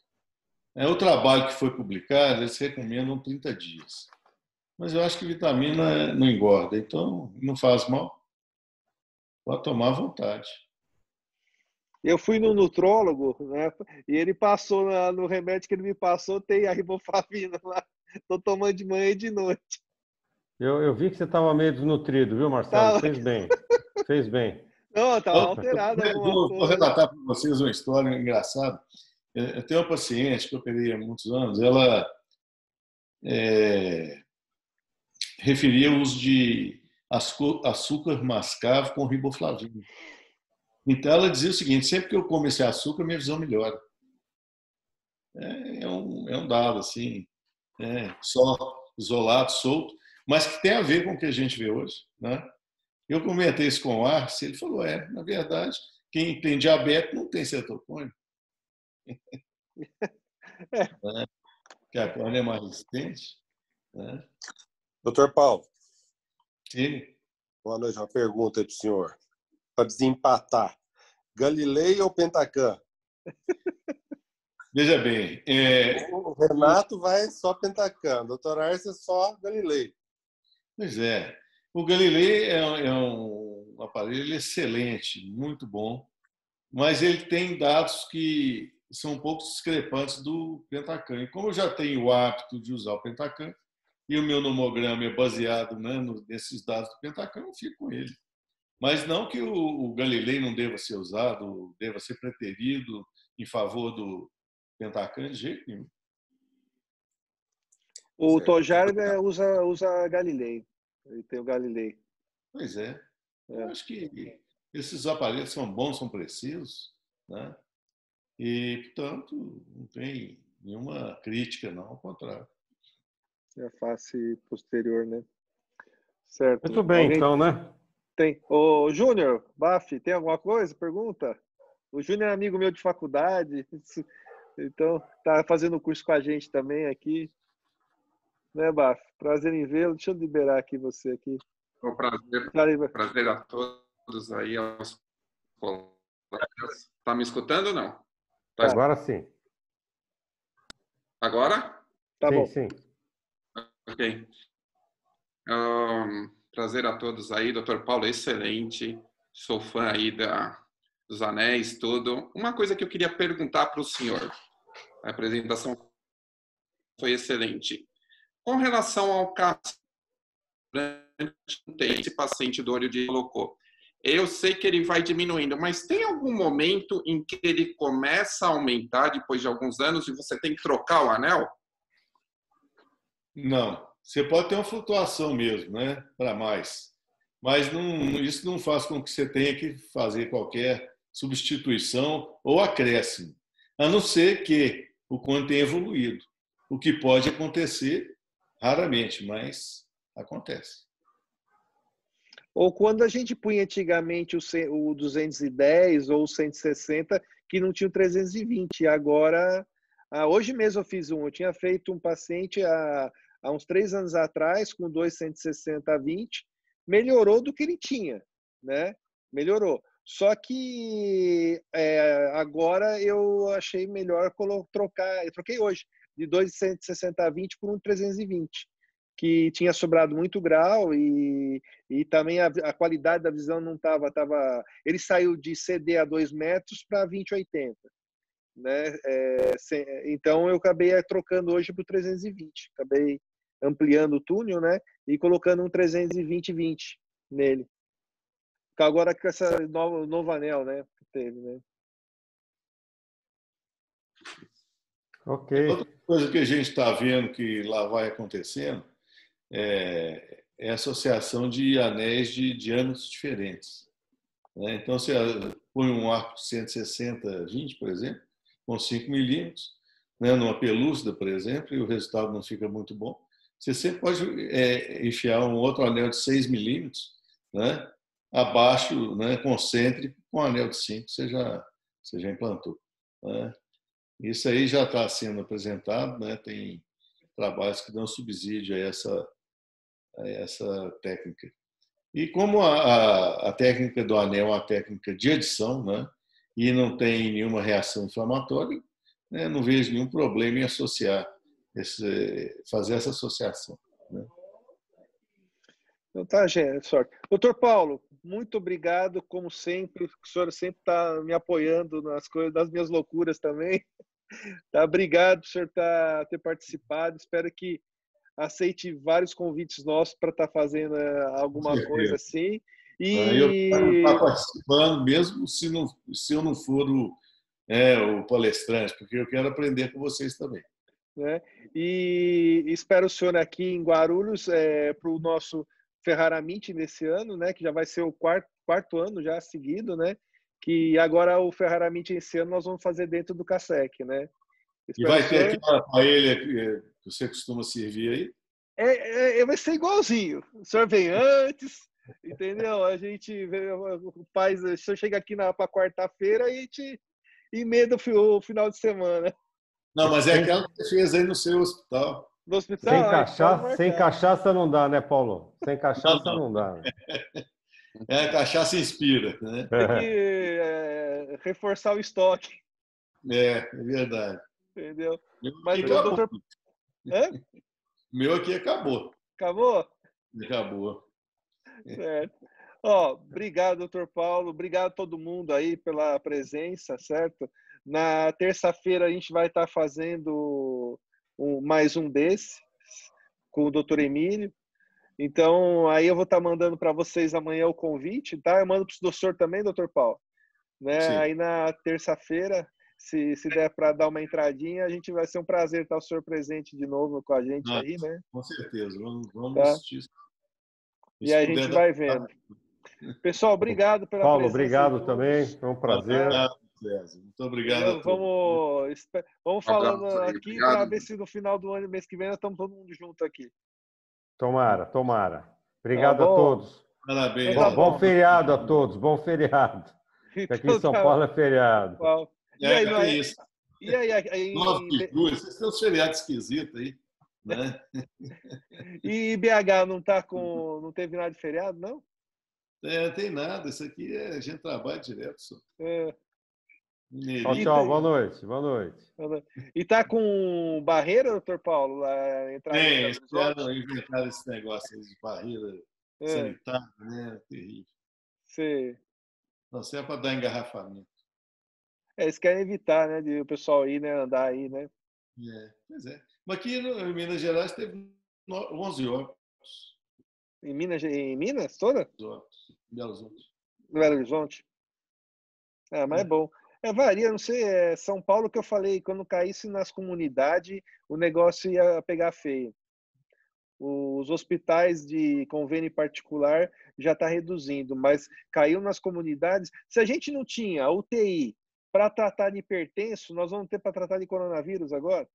O trabalho que foi publicado, eles recomendam 30 dias. Mas eu acho que vitamina não engorda, então não faz mal. Pode tomar à vontade. Eu fui no nutrólogo, né? E ele passou no remédio que ele me passou, tem a riboflavina lá. Estou tomando de manhã e de noite. Eu vi que você estava meio desnutrido, viu, Marcelo? Tá. Fez bem. Fez bem. Não, estava alterado. Vou relatar para vocês uma história engraçada. Eu tenho uma paciente que eu operei há muitos anos. Ela referia o uso de açúcar mascavo com riboflavina. Então, ela dizia o seguinte: sempre que eu como esse açúcar, minha visão melhora. É um dado, assim, só isolado, solto, mas que tem a ver com o que a gente vê hoje, né? Eu comentei isso com o Arce, ele falou: na verdade, quem tem diabetes não tem cetocônia. Né? Que a córnea é mais resistente. Né? Doutor Paulo, Sim. boa noite. Uma pergunta para o senhor, para desempatar. Galilei ou Pentacan? Veja bem. O Renato vai só Pentacan, o doutor Arce só Galilei. Pois é. O Galilei é um aparelho excelente, muito bom, mas ele tem dados que são um pouco discrepantes do Pentacan. E como eu já tenho o hábito de usar o Pentacan, e o meu nomograma é baseado, né, nesses dados do Pentacan, eu fico com ele. Mas não que o Galilei não deva ser usado, deva ser preterido em favor do Pentacan, de jeito nenhum. O Tojar usa Galilei. Ele tem o Galilei. Pois é. Eu acho que esses aparelhos são bons, são precisos, né? E, portanto, não tem nenhuma crítica, não, ao contrário. É a face posterior, né? Certo. Muito bem, Alguém então, né? tem. Ô, Júnior, Baf, tem alguma coisa? Pergunta? O Júnior é amigo meu de faculdade, então tá fazendo curso com a gente também aqui. Né, Baf? Prazer em vê-lo. Deixa eu liberar aqui você aqui. O prazer a todos aí, aos colegas. Tá me escutando ou não? Tá. Agora sim. Agora? Tá sim, bom. Sim. Ok. Prazer a todos aí, Dr. Paulo, excelente. Sou fã aí dos anéis, tudo. Uma coisa que eu queria perguntar para o senhor. A apresentação foi excelente. Com relação ao caso, esse paciente do olho de colocou. Eu sei que ele vai diminuindo, mas tem algum momento em que ele começa a aumentar depois de alguns anos e você tem que trocar o anel? Não. Você pode ter uma flutuação mesmo, né? Para mais. Mas isso não faz com que você tenha que fazer qualquer substituição ou acréscimo. A não ser que o cone tenha evoluído. O que pode acontecer raramente, mas acontece. Ou quando a gente punha antigamente o 210 ou o 160, que não tinha o 320. Agora, hoje mesmo eu fiz eu tinha feito um paciente há uns 3 anos atrás, com 2,160/20, melhorou do que ele tinha, né? Melhorou. Só que agora eu achei melhor trocar, eu troquei hoje, de 2,160/20 por um 320, que tinha sobrado muito grau e também a qualidade da visão não estava... Ele saiu de CD a 2 metros para 20/80. Né? Então eu acabei trocando hoje para o 320, acabei ampliando o túnel, né? E colocando um 320/20 nele. Agora com essa novo anel, né? Que teve, né? Ok. Outra coisa que a gente está vendo que lá vai acontecendo é a associação de anéis de diâmetros diferentes. Né? Então, você põe um arco 160/20, por exemplo, com 5 milímetros, né, numa pelúcida, por exemplo, e o resultado não fica muito bom. Você sempre pode enfiar um outro anel de 6 milímetros, né, abaixo, né, concêntrico, com um anel de 5, você já implantou. Né? Isso aí já está sendo apresentado, né? Tem trabalhos que dão subsídio a essa técnica. E como a técnica do anel é uma técnica de adição, né? E não tem nenhuma reação inflamatória, né? Não vejo nenhum problema em fazer essa associação. Né? Então tá, gente, sorte. Doutor Paulo, muito obrigado, como sempre. O senhor sempre está me apoiando nas coisas, das minhas loucuras também. Tá, obrigado por o senhor ter participado. Espero que aceite vários convites nossos para estar fazendo alguma coisa assim. Eu quero estar participando, mesmo se eu não for o palestrante, porque eu quero aprender com vocês também. Né? E espero o senhor aqui em Guarulhos para o nosso Ferrari nesse ano, né? Que já vai ser o quarto ano já seguido, né? Que agora o Ferrari esse ano nós vamos fazer dentro do CASEC, né? E vai ter aquela paella que você costuma servir aí? Vai ser igualzinho. O senhor vem antes, entendeu? A gente faz. O senhor chega aqui para quarta-feira e a gente emenda o final de semana. Não, mas é aquela que você fez aí no seu hospital. No hospital? Sem cachaça não dá, né, Paulo? Sem cachaça não dá. Né? A cachaça inspira, né? Tem que reforçar o estoque. É verdade. Entendeu? Mas o doutor... Meu aqui acabou. Acabou? Acabou. Certo. Ó, obrigado, doutor Paulo. Obrigado a todo mundo aí pela presença, certo? Na terça-feira a gente vai estar fazendo mais um desse com o doutor Emílio. Então, aí eu vou estar mandando para vocês amanhã o convite, tá? Eu mando para o doutor também, doutor Paulo. Né? Aí na terça-feira, se der para dar uma entradinha, vai ser um prazer estar o senhor presente de novo com a gente aí, né? Com certeza. Vamos tá? assistir. E a gente vai vendo. Pessoal, obrigado pela Paulo, presença. Paulo, obrigado também. Foi um prazer. Muito obrigado. Vamos falando aqui para ver se no final do ano, mês que vem, nós estamos todo mundo junto aqui. Tomara. Obrigado a todos. Parabéns. Bom feriado a todos. Bom feriado. Então, aqui em São Paulo é feriado. E aí, isso. E aí 9 de julho, vocês têm uns feriados esquisitos aí, né? E BH não teve nada de feriado, não? Tem nada. Isso aqui a gente trabalha direto. Só. Tchau. Boa noite. E tá com barreira, doutor Paulo? Inventaram esse negócio aí de barreira sanitária, né? Terrível. Sim. Não, isso é para dar engarrafamento. Eles querem evitar, né? De o pessoal ir, né? Andar aí, né? Pois é. Mas aqui em Minas Gerais teve 11 óbitos. Em Minas toda? Belo Horizonte. Belo Horizonte? Mas é bom. Varia, não sei, São Paulo que eu falei, quando caísse nas comunidades, o negócio ia pegar feio. Os hospitais de convênio particular já está reduzindo, mas caiu nas comunidades. Se a gente não tinha UTI para tratar de hipertenso, nós vamos ter para tratar de coronavírus agora?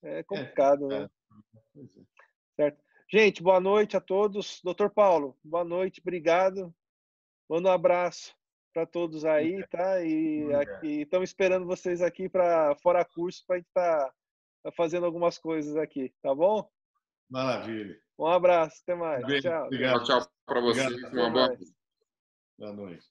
É complicado, né? Certo. Gente, boa noite a todos. Doutor Paulo, boa noite, obrigado. Manda um abraço para todos aí, tá? E aqui estamos esperando vocês aqui para fora curso para a gente estar fazendo algumas coisas aqui, tá bom? Maravilha. Um abraço, até mais. Bem, tchau. Obrigado. Tchau para vocês. Uma boa noite.